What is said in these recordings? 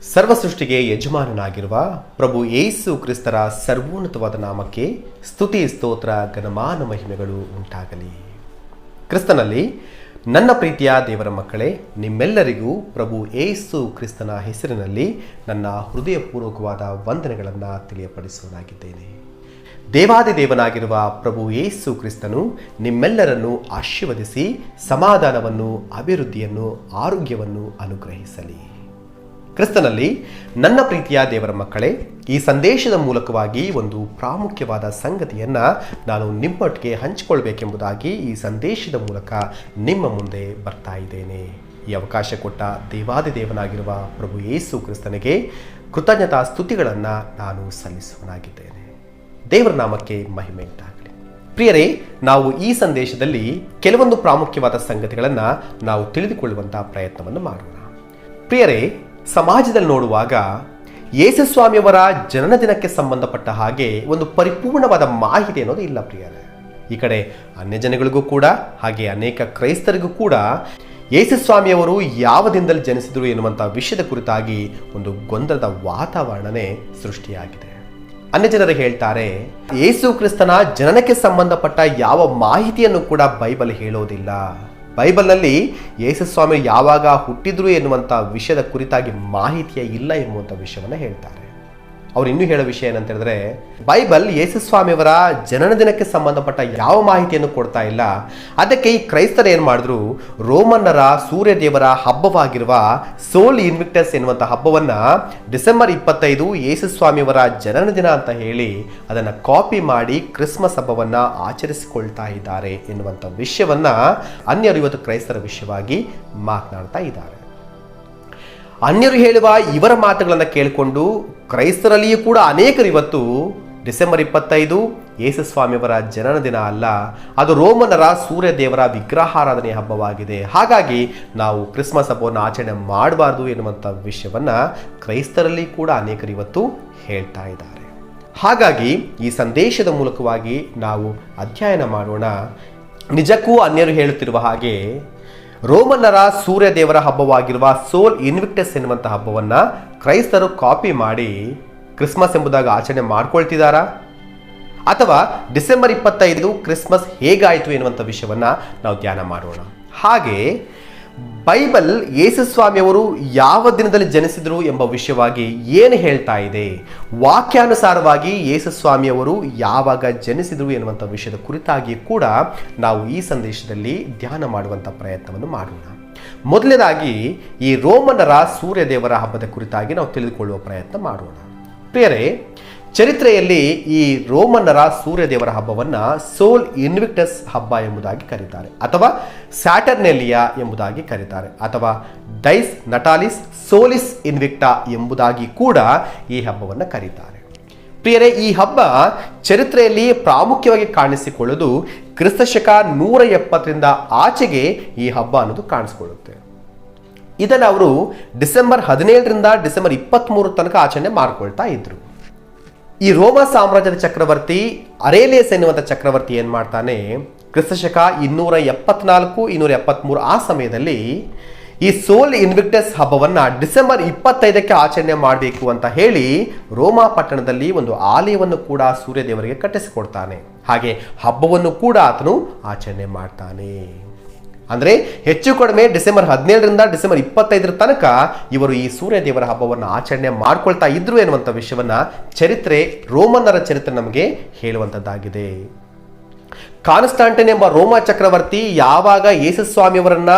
ಸರ್ವಸೃಷ್ಟಿಗೆ ಯಜಮಾನನಾಗಿರುವ ಪ್ರಭು ಯೇಸು ಕ್ರಿಸ್ತರ ಸರ್ವೋನ್ನತವಾದ ನಾಮಕ್ಕೆ ಸ್ತುತಿ ಸ್ತೋತ್ರ ಘನಮಾನ ಮಹಿಮೆಗಳು ಉಂಟಾಗಲಿ. ಕ್ರಿಸ್ತನಲ್ಲಿ ನನ್ನ ಪ್ರೀತಿಯ ದೇವರ ಮಕ್ಕಳೇ, ನಿಮ್ಮೆಲ್ಲರಿಗೂ ಪ್ರಭು ಯೇಸು ಕ್ರಿಸ್ತನ ಹೆಸರಿನಲ್ಲಿ ನನ್ನ ಹೃದಯಪೂರ್ವಕವಾದ ವಂದನೆಗಳನ್ನು ತಿಳಿಯಪಡಿಸುವುದಾಗಿದ್ದೇನೆ. ದೇವಾದಿ ದೇವನಾಗಿರುವ ಪ್ರಭು ಯೇಸು ಕ್ರಿಸ್ತನು ನಿಮ್ಮೆಲ್ಲರನ್ನು ಆಶೀರ್ವದಿಸಿ ಸಮಾಧಾನವನ್ನು, ಅಭಿವೃದ್ಧಿಯನ್ನು, ಆರೋಗ್ಯವನ್ನು ಅನುಗ್ರಹಿಸಲಿ. ಕ್ರಿಸ್ತನಲ್ಲಿ ನನ್ನ ಪ್ರೀತಿಯ ದೇವರ ಮಕ್ಕಳೇ, ಈ ಸಂದೇಶದ ಮೂಲಕವಾಗಿ ಒಂದು ಪ್ರಾಮುಖ್ಯವಾದ ಸಂಗತಿಯನ್ನು ನಾನು ನಿಮ್ಮೊಟ್ಟಿಗೆ ಹಂಚಿಕೊಳ್ಬೇಕೆಂಬುದಾಗಿ ಈ ಸಂದೇಶದ ಮೂಲಕ ನಿಮ್ಮ ಮುಂದೆ ಬರ್ತಾ ಇದ್ದೇನೆ. ಈ ಅವಕಾಶ ಕೊಟ್ಟ ದೇವಾದಿ ದೇವನಾಗಿರುವ ಪ್ರಭು ಯೇಸು ಕ್ರಿಸ್ತನಿಗೆ ಕೃತಜ್ಞತಾ ಸ್ತುತಿಗಳನ್ನು ನಾನು ಸಲ್ಲಿಸುವನಾಗಿದ್ದೇನೆ. ದೇವರ ನಾಮಕ್ಕೆ ಮಹಿಮೆ ಉಂಟಾಗಲಿ. ಪ್ರಿಯರೇ, ನಾವು ಈ ಸಂದೇಶದಲ್ಲಿ ಕೆಲವೊಂದು ಪ್ರಾಮುಖ್ಯವಾದ ಸಂಗತಿಗಳನ್ನು ನಾವು ತಿಳಿದುಕೊಳ್ಳುವಂಥ ಪ್ರಯತ್ನವನ್ನು ಮಾಡೋಣ. ಪ್ರಿಯರೇ, ಸಮಾಜದಲ್ಲಿ ನೋಡುವಾಗ ಯೇಸುಸ್ವಾಮಿಯವರ ಜನನ ದಿನಕ್ಕೆ ಸಂಬಂಧಪಟ್ಟ ಹಾಗೆ ಒಂದು ಪರಿಪೂರ್ಣವಾದ ಮಾಹಿತಿ ಅನ್ನೋದು ಇಲ್ಲ ಪ್ರಿಯರೇ. ಈ ಕಡೆ ಅನ್ಯ ಜನಗಳಿಗೂ ಕೂಡ ಹಾಗೆ ಅನೇಕ ಕ್ರೈಸ್ತರಿಗೂ ಕೂಡ ಯೇಸುಸ್ವಾಮಿಯವರು ಯಾವ ದಿನದಲ್ಲಿ ಜನಿಸಿದರು ಎನ್ನುವಂಥ ವಿಷಯದ ಕುರಿತಾಗಿ ಒಂದು ಗೊಂದಲದ ವಾತಾವರಣನೇ ಸೃಷ್ಟಿಯಾಗಿದೆ. ಅನ್ಯ ಜನರು ಹೇಳ್ತಾರೆ, ಯೇಸು ಕ್ರಿಸ್ತನ ಜನನಕ್ಕೆ ಸಂಬಂಧಪಟ್ಟ ಯಾವ ಮಾಹಿತಿಯನ್ನು ಕೂಡ ಬೈಬಲ್ ಹೇಳೋದಿಲ್ಲ. ಬೈಬಲ್ನಲ್ಲಿ ಯೇಸುಸ್ವಾಮಿ ಯಾವಾಗ ಹುಟ್ಟಿದ್ರು ಎನ್ನುವಂಥ ವಿಷಯದ ಕುರಿತಾಗಿ ಮಾಹಿತಿಯೇ ಇಲ್ಲ ಎಂಬುವಂಥ ವಿಷಯವನ್ನು ಹೇಳ್ತಾರೆ. ಅವ್ರು ಇನ್ನೂ ಹೇಳೋ ವಿಷಯ ಏನಂತ ಹೇಳಿದ್ರೆ, ಬೈಬಲ್ ಯೇಸುಸ್ವಾಮಿಯವರ ಜನನ ದಿನಕ್ಕೆ ಸಂಬಂಧಪಟ್ಟ ಯಾವ ಮಾಹಿತಿಯನ್ನು ಕೊಡ್ತಾ ಇಲ್ಲ. ಅದಕ್ಕೆ ಈ ಕ್ರೈಸ್ತರು ಏನು ಮಾಡಿದ್ರು, ರೋಮನ್ನರ ಸೂರ್ಯದೇವರ ಹಬ್ಬವಾಗಿರುವ ಸೋಲ್ ಇನ್ವಿಕ್ಟಸ್ ಎನ್ನುವಂಥ ಹಬ್ಬವನ್ನು ಡಿಸೆಂಬರ್ 25 ಯೇಸುಸ್ವಾಮಿಯವರ ಜನನ ದಿನ ಅಂತ ಹೇಳಿ ಅದನ್ನು ಕಾಪಿ ಮಾಡಿ ಕ್ರಿಸ್ಮಸ್ ಹಬ್ಬವನ್ನು ಆಚರಿಸಿಕೊಳ್ತಾ ಇದ್ದಾರೆ ಎನ್ನುವಂಥ ವಿಷಯವನ್ನು ಅನ್ಯರು ಇವತ್ತು ಕ್ರೈಸ್ತರ ವಿಷಯವಾಗಿ ಮಾತನಾಡ್ತಾ ಇದ್ದಾರೆ. ಅನ್ಯರು ಹೇಳುವ ಇವರ ಮಾತುಗಳನ್ನು ಕೇಳಿಕೊಂಡು ಕ್ರೈಸ್ತರಲ್ಲಿಯೂ ಕೂಡ ಅನೇಕರು ಇವತ್ತು ಡಿಸೆಂಬರ್ 25 ಯೇಸುಸ್ವಾಮಿಯವರ ಜನನ ದಿನ ಅಲ್ಲ, ಅದು ರೋಮನರ ಸೂರ್ಯದೇವರ ವಿಗ್ರಹಾರಾಧನೆ ಹಬ್ಬವಾಗಿದೆ, ಹಾಗಾಗಿ ನಾವು ಕ್ರಿಸ್ಮಸ್ ಹಬ್ಬವನ್ನು ಆಚರಣೆ ಮಾಡಬಾರ್ದು ಎನ್ನುವಂಥ ವಿಷಯವನ್ನು ಕ್ರೈಸ್ತರಲ್ಲಿ ಕೂಡ ಅನೇಕರು ಇವತ್ತು ಹೇಳ್ತಾ ಇದ್ದಾರೆ. ಹಾಗಾಗಿ ಈ ಸಂದೇಶದ ಮೂಲಕವಾಗಿ ನಾವು ಅಧ್ಯಯನ ಮಾಡೋಣ. ನಿಜಕ್ಕೂ ಅನ್ಯರು ಹೇಳುತ್ತಿರುವ ಹಾಗೆ ರೋಮನ್ನರ ಸೂರ್ಯದೇವರ ಹಬ್ಬವಾಗಿರುವ ಸೋಲ್ ಇನ್ವಿಕ್ಟಸ್ ಎನ್ನುವಂಥ ಹಬ್ಬವನ್ನು ಕ್ರೈಸ್ತರು ಕಾಪಿ ಮಾಡಿ ಕ್ರಿಸ್ಮಸ್ ಎಂಬುದಾಗಿ ಆಚರಣೆ ಮಾಡ್ಕೊಳ್ತಿದ್ದಾರಾ, ಅಥವಾ ಡಿಸೆಂಬರ್ 25 ಕ್ರಿಸ್ಮಸ್ ಹೇಗಾಯಿತು ಎನ್ನುವಂಥ ವಿಷಯವನ್ನು ನಾವು ಧ್ಯಾನ ಮಾಡೋಣ. ಹಾಗೆ ಬೈಬಲ್ ಯೇಸುಸ್ವಾಮಿಯವರು ಯಾವ ದಿನದಲ್ಲಿ ಜನಿಸಿದರು ಎಂಬ ವಿಷಯವಾಗಿ ಏನು ಹೇಳ್ತಾ ಇದೆ, ವಾಕ್ಯಾನುಸಾರವಾಗಿ ಯೇಸುಸ್ವಾಮಿಯವರು ಯಾವಾಗ ಜನಿಸಿದರು ಎನ್ನುವಂಥ ವಿಷಯದ ಕುರಿತಾಗಿ ಕೂಡ ನಾವು ಈ ಸಂದೇಶದಲ್ಲಿ ಧ್ಯಾನ ಮಾಡುವಂಥ ಪ್ರಯತ್ನವನ್ನು ಮಾಡೋಣ. ಮೊದಲನೇದಾಗಿ ಈ ರೋಮನ್ನರ ಸೂರ್ಯದೇವರ ಹಬ್ಬದ ಕುರಿತಾಗಿ ನಾವು ತಿಳಿದುಕೊಳ್ಳುವ ಪ್ರಯತ್ನ ಮಾಡೋಣ. ಪ್ರಿಯರೇ, ಚರಿತ್ರೆಯಲ್ಲಿ ಈ ರೋಮನ್ನರ ಸೂರ್ಯದೇವರ ಹಬ್ಬವನ್ನು ಸೋಲ್ ಇನ್ವಿಕ್ಟಸ್ ಹಬ್ಬ ಎಂಬುದಾಗಿ ಕರೀತಾರೆ, ಅಥವಾ ಸ್ಯಾಟರ್ನೆಲಿಯಾ ಎಂಬುದಾಗಿ ಕರೀತಾರೆ, ಅಥವಾ ಡೈಸ್ ನಟಾಲಿಸ್ ಸೋಲಿಸ್ ಇನ್ವಿಕ್ಟಾ ಎಂಬುದಾಗಿ ಕೂಡ ಈ ಹಬ್ಬವನ್ನು ಕರೀತಾರೆ. ಪ್ರಿಯರೇ, ಈ ಹಬ್ಬ ಚರಿತ್ರೆಯಲ್ಲಿ ಪ್ರಾಮುಖ್ಯವಾಗಿ ಕಾಣಿಸಿಕೊಳ್ಳೋದು ಕ್ರಿಸ್ತಶಕ 170ರಿಂದ ಆಚೆಗೆ ಈ ಹಬ್ಬ ಅನ್ನೋದು ಕಾಣಿಸ್ಕೊಳ್ಳುತ್ತೆ. ಇದನ್ನು ಅವರು ಡಿಸೆಂಬರ್ 17ರಿಂದ ಡಿಸೆಂಬರ್ 23 ತನಕ ಆಚರಣೆ ಮಾಡ್ಕೊಳ್ತಾ ಇದ್ರು. ಈ ರೋಮ ಸಾಮ್ರಾಜ್ಯದ ಚಕ್ರವರ್ತಿ ಅರೇಲಿಯಸ್ ಎನ್ನುವಂಥ ಚಕ್ರವರ್ತಿ ಏನು ಮಾಡ್ತಾನೆ, ಕ್ರಿಸ್ತಶಕ 274, 273 ಆ ಸಮಯದಲ್ಲಿ ಈ ಸೋಲ್ ಇನ್ವಿಕ್ಟಸ್ ಹಬ್ಬವನ್ನು ಡಿಸೆಂಬರ್ 25ಕ್ಕೆ ಆಚರಣೆ ಮಾಡಬೇಕು ಅಂತ ಹೇಳಿ ರೋಮಾ ಪಟ್ಟಣದಲ್ಲಿ ಒಂದು ಆಲಯವನ್ನು ಕೂಡ ಸೂರ್ಯದೇವರಿಗೆ ಕಟ್ಟಿಸಿಕೊಡ್ತಾನೆ. ಹಾಗೆ ಹಬ್ಬವನ್ನು ಕೂಡ ಆತನು ಆಚರಣೆ ಮಾಡ್ತಾನೆ. ಅಂದರೆ ಹೆಚ್ಚು ಕಡಿಮೆ ಡಿಸೆಂಬರ್ 17ರಿಂದ ಡಿಸೆಂಬರ್ 25 ತನಕ ಇವರು ಈ ಸೂರ್ಯದೇವರ ಹಬ್ಬವನ್ನು ಆಚರಣೆ ಮಾಡ್ಕೊಳ್ತಾ ಇದ್ರು ಎನ್ನುವಂಥ ವಿಷಯವನ್ನ ಚರಿತ್ರೆ, ರೋಮನ್ನರ ಚರಿತ್ರೆ ನಮಗೆ ಹೇಳುವಂಥದ್ದಾಗಿದೆ. ಕಾನ್ಸ್ಟಾಂಟಿನ್ ಎಂಬ ರೋಮ ಚಕ್ರವರ್ತಿ ಯಾವಾಗ ಯೇಸುಸ್ವಾಮಿಯವರನ್ನ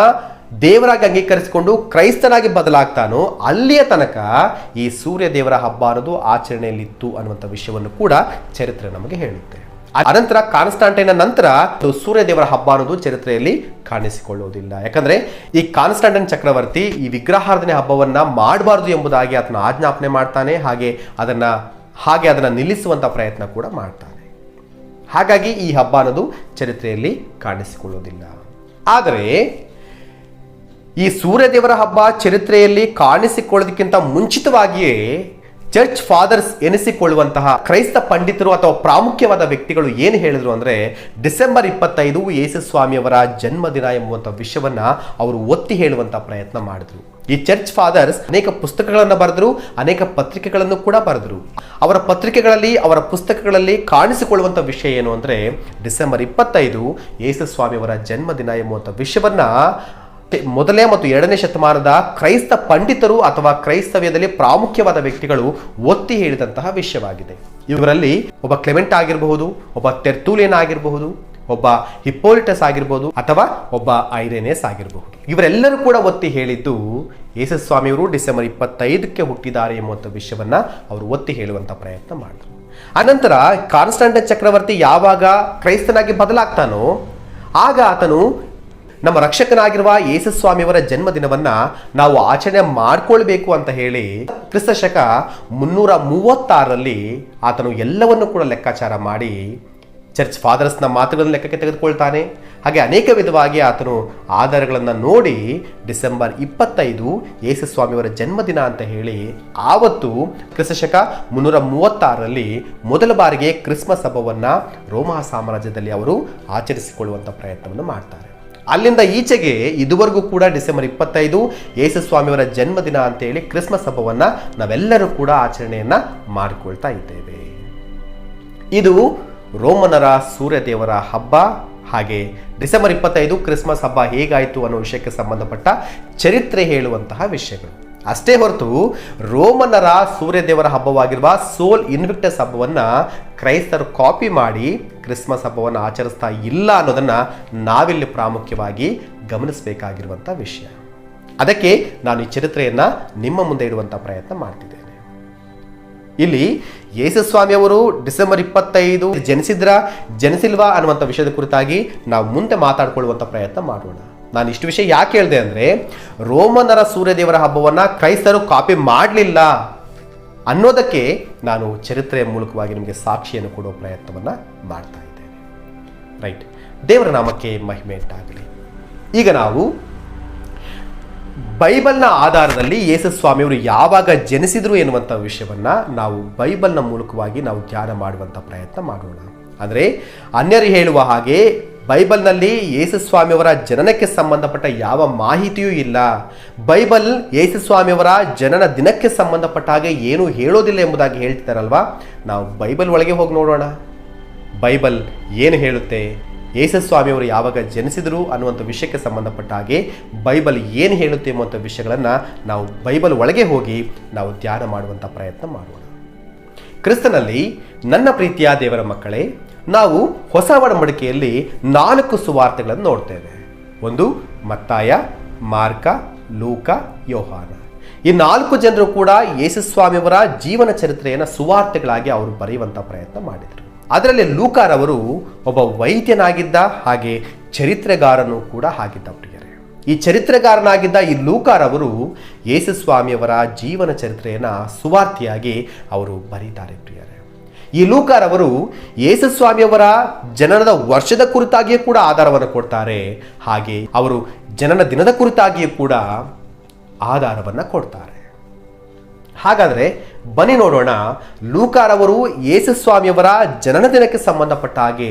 ದೇವರಾಗಿ ಅಂಗೀಕರಿಸಿಕೊಂಡು ಕ್ರೈಸ್ತನಾಗಿ ಬದಲಾಗ್ತಾನೋ ಅಲ್ಲಿಯ ತನಕ ಈ ಸೂರ್ಯದೇವರ ಹಬ್ಬ ಅನ್ನೋದು ಆಚರಣೆಯಲ್ಲಿತ್ತು ಅನ್ನುವಂಥ ವಿಷಯವನ್ನು ಕೂಡ ಚರಿತ್ರೆ ನಮಗೆ ಹೇಳುತ್ತೆ. ಅನಂತರ ಕಾನ್ಸ್ಟಾಂಟೈನ ನಂತರ ಸೂರ್ಯದೇವರ ಹಬ್ಬ ಅನ್ನೋದು ಚರಿತ್ರೆಯಲ್ಲಿ ಕಾಣಿಸಿಕೊಳ್ಳುವುದಿಲ್ಲ. ಯಾಕಂದ್ರೆ ಈ ಕಾನ್ಸ್ಟಾಂಟೈನ್ ಚಕ್ರವರ್ತಿ ಈ ವಿಗ್ರಹಾರಾಧನೆ ಹಬ್ಬವನ್ನ ಮಾಡಬಾರದು ಎಂಬುದಾಗಿ ಆತನ ಆಜ್ಞಾಪನೆ ಮಾಡ್ತಾನೆ. ಹಾಗೆ ಅದನ್ನ ನಿಲ್ಲಿಸುವಂತ ಪ್ರಯತ್ನ ಕೂಡ ಮಾಡ್ತಾನೆ. ಹಾಗಾಗಿ ಈ ಹಬ್ಬ ಅನ್ನೋದು ಚರಿತ್ರೆಯಲ್ಲಿ ಕಾಣಿಸಿಕೊಳ್ಳುವುದಿಲ್ಲ. ಆದರೆ ಈ ಸೂರ್ಯದೇವರ ಹಬ್ಬ ಚರಿತ್ರೆಯಲ್ಲಿ ಕಾಣಿಸಿಕೊಳ್ಳೋದಕ್ಕಿಂತ ಮುಂಚಿತವಾಗಿಯೇ ಚರ್ಚ್ ಫಾದರ್ಸ್ ಎನಿಸಿಕೊಳ್ಳುವಂತಹ ಕ್ರೈಸ್ತ ಪಂಡಿತರು ಅಥವಾ ಪ್ರಾಮುಖ್ಯವಾದ ವ್ಯಕ್ತಿಗಳು ಏನು ಹೇಳಿದ್ರು ಅಂದ್ರೆ, ಡಿಸೆಂಬರ್ 25 ಯೇಸು ಸ್ವಾಮಿಯವರ ಜನ್ಮದಿನ ಎಂಬುವಂತಹ ವಿಷಯವನ್ನ ಅವರು ಒತ್ತಿ ಹೇಳುವಂತಹ ಪ್ರಯತ್ನ ಮಾಡಿದ್ರು. ಈ ಚರ್ಚ್ ಫಾದರ್ಸ್ ಅನೇಕ ಪುಸ್ತಕಗಳನ್ನು ಬರೆದ್ರು, ಅನೇಕ ಪತ್ರಿಕೆಗಳನ್ನು ಕೂಡ ಬರೆದ್ರು. ಅವರ ಪತ್ರಿಕೆಗಳಲ್ಲಿ, ಅವರ ಪುಸ್ತಕಗಳಲ್ಲಿ ಕಾಣಿಸಿಕೊಳ್ಳುವಂತಹ ವಿಷಯ ಏನು ಅಂದ್ರೆ, ಡಿಸೆಂಬರ್ 25 ಯೇಸು ಸ್ವಾಮಿಯವರ ಜನ್ಮದಿನ ಎಂಬುವಂತಹ ವಿಷಯವನ್ನ ಮೊದಲನೇ ಮತ್ತು 2ನೇ ಶತಮಾನದ ಕ್ರೈಸ್ತ ಪಂಡಿತರು ಅಥವಾ ಕ್ರೈಸ್ತವ್ಯದಲ್ಲಿ ಪ್ರಾಮುಖ್ಯವಾದ ವ್ಯಕ್ತಿಗಳು ಒತ್ತಿ ಹೇಳಿದಂತಹ ವಿಷಯವಾಗಿದೆ. ಇವರಲ್ಲಿ ಒಬ್ಬ ಕ್ಲೆಮೆಂಟ್ ಆಗಿರಬಹುದು, ಒಬ್ಬ ಟೆರ್ತುಲಿಯನ್ ಆಗಿರಬಹುದು, ಒಬ್ಬ ಹಿಪ್ಪೋಲಿಟಸ್ ಆಗಿರಬಹುದು, ಅಥವಾ ಒಬ್ಬ ಐರೇನಿಯಸ್ ಆಗಿರಬಹುದು. ಇವರೆಲ್ಲರೂ ಕೂಡ ಒತ್ತಿ ಹೇಳಿದ್ದು ಯೇಸು ಸ್ವಾಮಿಯವರು ಡಿಸೆಂಬರ್ 25ಕ್ಕೆ ಹುಟ್ಟಿದ್ದಾರೆ ಎಂಬುವಂಥ ವಿಷಯವನ್ನ ಅವರು ಒತ್ತಿ ಹೇಳುವಂತ ಪ್ರಯತ್ನ ಮಾಡಿದ್ರು. ಅನಂತರ ಕಾನ್ಸ್ಟಂಟೈನ್ ಚಕ್ರವರ್ತಿ ಯಾವಾಗ ಕ್ರೈಸ್ತನಾಗಿ ಬದಲಾಗ್ತಾನೋ ಆಗ ಆತನು ನಮ್ಮ ರಕ್ಷಕನಾಗಿರುವ ಯೇಸು ಸ್ವಾಮಿಯವರ ಜನ್ಮದಿನವನ್ನ ನಾವು ಆಚರಣೆ ಮಾಡ್ಕೊಳ್ಬೇಕು ಅಂತ ಹೇಳಿ ಕ್ರಿಸ್ತ ಶಕ 336ರಲ್ಲಿ ಆತನು ಎಲ್ಲವನ್ನು ಕೂಡ ಲೆಕ್ಕಾಚಾರ ಮಾಡಿ ಚರ್ಚ್ ಫಾದರ್ಸ್ನ ಮಾತುಗಳನ್ನು ಲೆಕ್ಕಕ್ಕೆ ತೆಗೆದುಕೊಳ್ತಾನೆ. ಹಾಗೆ ಅನೇಕ ವಿಧವಾಗಿ ಆತನು ಆಧಾರಗಳನ್ನು ನೋಡಿ ಡಿಸೆಂಬರ್ 25 ಯೇಸು ಸ್ವಾಮಿಯವರ ಜನ್ಮದಿನ ಅಂತ ಹೇಳಿ ಆವತ್ತು ಕ್ರಿಸ್ತ ಶಕ 336ರಲ್ಲಿ ಮೊದಲ ಬಾರಿಗೆ ಕ್ರಿಸ್ಮಸ್ ಹಬ್ಬವನ್ನ ರೋಮಾ ಸಾಮ್ರಾಜ್ಯದಲ್ಲಿ ಅವರು ಆಚರಿಸಿಕೊಳ್ಳುವಂಥ ಪ್ರಯತ್ನವನ್ನು ಮಾಡ್ತಾರೆ. ಅಲ್ಲಿಂದ ಈಚೆಗೆ ಇದುವರೆಗೂ ಕೂಡ ಡಿಸೆಂಬರ್ 25 ಯೇಸು ಸ್ವಾಮಿಯವರ ಜನ್ಮದಿನ ಅಂತೇಳಿ ಕ್ರಿಸ್ಮಸ್ ಹಬ್ಬವನ್ನ ನಾವೆಲ್ಲರೂ ಕೂಡ ಆಚರಣೆಯನ್ನ ಮಾಡಿಕೊಳ್ತಾ ಇದ್ದೇವೆ. ಇದು ರೋಮನರ ಸೂರ್ಯದೇವರ ಹಬ್ಬ. ಹಾಗೆ ಡಿಸೆಂಬರ್ 25 ಕ್ರಿಸ್ಮಸ್ ಹಬ್ಬ ಹೇಗಾಯಿತು ಅನ್ನೋ ವಿಷಯಕ್ಕೆ ಸಂಬಂಧಪಟ್ಟ ಚರಿತ್ರೆ ಹೇಳುವಂತಹ ವಿಷಯಗಳು. ಅಷ್ಟೇ ಹೊರತು ರೋಮನರ ಸೂರ್ಯದೇವರ ಹಬ್ಬವಾಗಿರುವ ಸೋಲ್ ಇನ್ವಿಕ್ಟಸ್ ಹಬ್ಬವನ್ನ ಕ್ರೈಸ್ತರು ಕಾಪಿ ಮಾಡಿ ಕ್ರಿಸ್ಮಸ್ ಹಬ್ಬವನ್ನು ಆಚರಿಸ್ತಾ ಇಲ್ಲ ಅನ್ನೋದನ್ನ ನಾವಿಲ್ಲಿ ಪ್ರಾಮುಖ್ಯವಾಗಿ ಗಮನಿಸಬೇಕಾಗಿರುವಂಥ ವಿಷಯ. ಅದಕ್ಕೆ ನಾನು ಈ ಚರಿತ್ರೆಯನ್ನ ನಿಮ್ಮ ಮುಂದೆ ಇಡುವಂಥ ಪ್ರಯತ್ನ ಮಾಡ್ತಿದ್ದೇನೆ. ಇಲ್ಲಿ ಯೇಸು ಸ್ವಾಮಿಯವರು ಡಿಸೆಂಬರ್ 25 ಜನಿಸಿಲ್ವಾ ಅನ್ನುವಂಥ ವಿಷಯದ ಕುರಿತಾಗಿ ನಾವು ಮುಂದೆ ಮಾತಾಡ್ಕೊಳ್ಳುವಂಥ ಪ್ರಯತ್ನ ಮಾಡೋಣ. ನಾನು ಇಷ್ಟು ವಿಷಯ ಯಾಕೆ ಹೇಳಿದೆ ಅಂದರೆ, ರೋಮನರ ಸೂರ್ಯದೇವರ ಹಬ್ಬವನ್ನು ಕ್ರೈಸ್ತರು ಕಾಪಿ ಮಾಡಲಿಲ್ಲ ಅನ್ನೋದಕ್ಕೆ ನಾನು ಚರಿತ್ರೆಯ ಮೂಲಕವಾಗಿ ನಿಮಗೆ ಸಾಕ್ಷಿಯನ್ನು ಕೊಡುವ ಪ್ರಯತ್ನವನ್ನು ಮಾಡ್ತಾ ಇದ್ದೇನೆ. ರೈಟ್, ದೇವರ ನಾಮಕ್ಕೆ ಮಹಿಮೆ ಉಂಟಾಗಲಿ. ಈಗ ನಾವು ಬೈಬಲ್ನ ಆಧಾರದಲ್ಲಿ ಯೇಸು ಸ್ವಾಮಿಯವರು ಯಾವಾಗ ಜನಿಸಿದ್ರು ಎನ್ನುವಂಥ ವಿಷಯವನ್ನು ನಾವು ಬೈಬಲ್ನ ಮೂಲಕವಾಗಿ ನಾವು ಧ್ಯಾನ ಮಾಡುವಂಥ ಪ್ರಯತ್ನ ಮಾಡೋಣ. ಅಂದರೆ ಅನ್ಯರು ಹೇಳುವ ಹಾಗೆ ಬೈಬಲ್ನಲ್ಲಿ ಯೇಸು ಸ್ವಾಮಿಯವರ ಜನನಕ್ಕೆ ಸಂಬಂಧಪಟ್ಟ ಯಾವ ಮಾಹಿತಿಯೂ ಇಲ್ಲ. ಬೈಬಲ್ ಯೇಸು ಸ್ವಾಮಿಯವರ ಜನನ ದಿನಕ್ಕೆ ಸಂಬಂಧಪಟ್ಟ ಹಾಗೆ ಏನೂ ಹೇಳೋದಿಲ್ಲ ಎಂಬುದಾಗಿ ಹೇಳ್ತಿದ್ದಾರಲ್ವಾ. ನಾವು ಬೈಬಲ್ ಒಳಗೆ ಹೋಗಿ ನೋಡೋಣ. ಬೈಬಲ್ ಏನು ಹೇಳುತ್ತೆ, ಯೇಸು ಸ್ವಾಮಿಯವರು ಯಾವಾಗ ಜನಿಸಿದರು ಅನ್ನುವಂಥ ವಿಷಯಕ್ಕೆ ಸಂಬಂಧಪಟ್ಟ ಹಾಗೆ ಬೈಬಲ್ ಏನು ಹೇಳುತ್ತೆ ಎಂಬುವಂಥ ವಿಷಯಗಳನ್ನು ನಾವು ಬೈಬಲ್ ಒಳಗೆ ಹೋಗಿ ನಾವು ಧ್ಯಾನ ಮಾಡುವಂಥ ಪ್ರಯತ್ನ ಮಾಡೋಣ. ಕ್ರಿಸ್ತನಲ್ಲಿ ನನ್ನ ಪ್ರೀತಿಯ ದೇವರ ಮಕ್ಕಳೇ, ನಾವು ಹೊಸ ಒಡಂಬಡಿಕೆಯಲ್ಲಿ 4 ಸುವಾರ್ತೆಗಳನ್ನು ನೋಡ್ತೇವೆ. ಒಂದು ಮತ್ತಾಯ, ಮಾರ್ಕ, ಲೂಕ, ಯೋಹಾನ. ಈ 4 ಜನರು ಕೂಡ ಯೇಸು ಸ್ವಾಮಿಯವರ ಜೀವನ ಚರಿತ್ರೆಯನ್ನು ಸುವಾರ್ತೆಗಳಾಗಿ ಅವರು ಬರೆಯುವಂಥ ಪ್ರಯತ್ನ ಮಾಡಿದರು. ಅದರಲ್ಲಿ ಲೂಕಾರವರು ಒಬ್ಬ ವೈದ್ಯನಾಗಿದ್ದ, ಹಾಗೆ ಚರಿತ್ರೆಗಾರನೂ ಕೂಡ ಆಗಿದ್ದ ಪ್ರಿಯರೇ. ಈ ಚರಿತ್ರೆಗಾರನಾಗಿದ್ದ ಈ ಲೂಕಾರವರು ಯೇಸು ಸ್ವಾಮಿಯವರ ಜೀವನ ಚರಿತ್ರೆಯನ್ನು ಸುವಾರ್ತೆಯಾಗಿ ಅವರು ಬರೀತಾರೆ ಪ್ರಿಯರೇ. ಈ ಲೂಕಾರವರು ಯೇಸು ಸ್ವಾಮಿಯವರ ಜನನದ ವರ್ಷದ ಕುರಿತಾಗಿಯೂ ಕೂಡ ಆಧಾರವನ್ನು ಕೊಡ್ತಾರೆ, ಹಾಗೆ ಅವರು ಜನನ ದಿನದ ಕುರಿತಾಗಿಯೂ ಕೂಡ ಆಧಾರವನ್ನು ಕೊಡ್ತಾರೆ. ಹಾಗಾದರೆ ಬನ್ನಿ ನೋಡೋಣ, ಲೂಕಾರವರು ಯೇಸು ಸ್ವಾಮಿಯವರ ಜನನ ದಿನಕ್ಕೆ ಸಂಬಂಧಪಟ್ಟ ಹಾಗೆ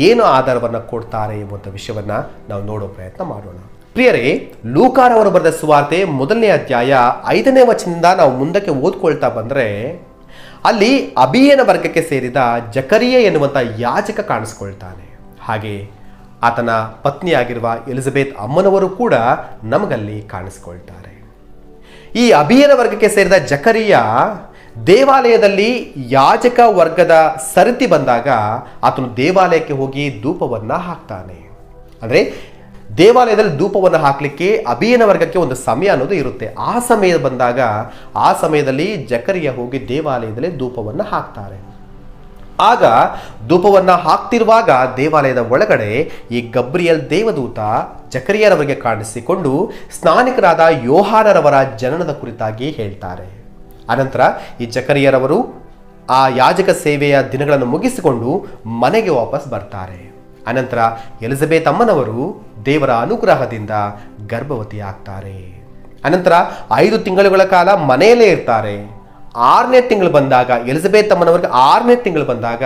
ಏನು ಆಧಾರವನ್ನು ಕೊಡ್ತಾರೆ ಎಂಬಂಥ ವಿಷಯವನ್ನು ನಾವು ನೋಡೋ ಪ್ರಯತ್ನ ಮಾಡೋಣ. ಪ್ರಿಯರೇ, ಲೂಕಾರವರು ಬರೆದ ಸುವಾರ್ತೆ 1ನೇ ಅಧ್ಯಾಯ 5ನೇ ವಚನದಿಂದ ನಾವು ಮುಂದಕ್ಕೆ ಓದ್ಕೊಳ್ತಾ ಬಂದರೆ ಅಲ್ಲಿ ಅಬಿಯನ ವರ್ಗಕ್ಕೆ ಸೇರಿದ ಜಕರಿಯ ಎನ್ನುವಂಥ ಯಾಜಕ ಕಾಣಿಸ್ಕೊಳ್ತಾನೆ. ಹಾಗೆ ಆತನ ಪತ್ನಿಯಾಗಿರುವ ಎಲಿಜಬೆತ್ ಅಮ್ಮನವರು ಕೂಡ ನಮಗಲ್ಲಿ ಕಾಣಿಸ್ಕೊಳ್ತಾರೆ. ಈ ಅಬಿಯನ ವರ್ಗಕ್ಕೆ ಸೇರಿದ ಜಕರಿಯ ದೇವಾಲಯದಲ್ಲಿ ಯಾಜಕ ವರ್ಗದ ಸರತಿ ಬಂದಾಗ ಆತನು ದೇವಾಲಯಕ್ಕೆ ಹೋಗಿ ಧೂಪವನ್ನು ಹಾಕ್ತಾನೆ. ಅಂದರೆ ದೇವಾಲಯದಲ್ಲಿ ಧೂಪವನ್ನು ಹಾಕಲಿಕ್ಕೆ ಅಬಿಯನ ವರ್ಗಕ್ಕೆ ಒಂದು ಸಮಯ ಅನ್ನೋದು ಇರುತ್ತೆ. ಆ ಸಮಯ ಬಂದಾಗ ಆ ಸಮಯದಲ್ಲಿ ಜಕರಿಯ ಹೋಗಿ ದೇವಾಲಯದಲ್ಲಿ ಧೂಪವನ್ನು ಹಾಕ್ತಾರೆ. ಆಗ ಧೂಪವನ್ನು ಹಾಕ್ತಿರುವಾಗ ದೇವಾಲಯದ ಒಳಗಡೆ ಈ ಗಬ್ರಿಯಲ್ ದೇವದೂತ ಜಕರಿಯರವರಿಗೆ ಕಾಣಿಸಿಕೊಂಡು ಸ್ನಾನಿಕರಾದ ಯೋಹಾನರವರ ಜನನದ ಕುರಿತಾಗಿ ಹೇಳ್ತಾರೆ. ಅನಂತರ ಈ ಜಕರಿಯರವರು ಆ ಯಾಜಕ ಸೇವೆಯ ದಿನಗಳನ್ನು ಮುಗಿಸಿಕೊಂಡು ಮನೆಗೆ ವಾಪಸ್ ಬರ್ತಾರೆ. ಅನಂತರ ಎಲಿಜಬೆತ್ ಅಮ್ಮನವರು ದೇವರ ಅನುಗ್ರಹದಿಂದ ಗರ್ಭವತಿ ಆಗ್ತಾರೆ. ಅನಂತರ 5 ತಿಂಗಳುಗಳ ಕಾಲ ಮನೆಯಲ್ಲೇ ಇರ್ತಾರೆ. 6ನೇ ತಿಂಗಳು ಬಂದಾಗ, ಎಲಿಜಬೆತ್ ಅಮ್ಮನವರಿಗೆ 6ನೇ ತಿಂಗಳು ಬಂದಾಗ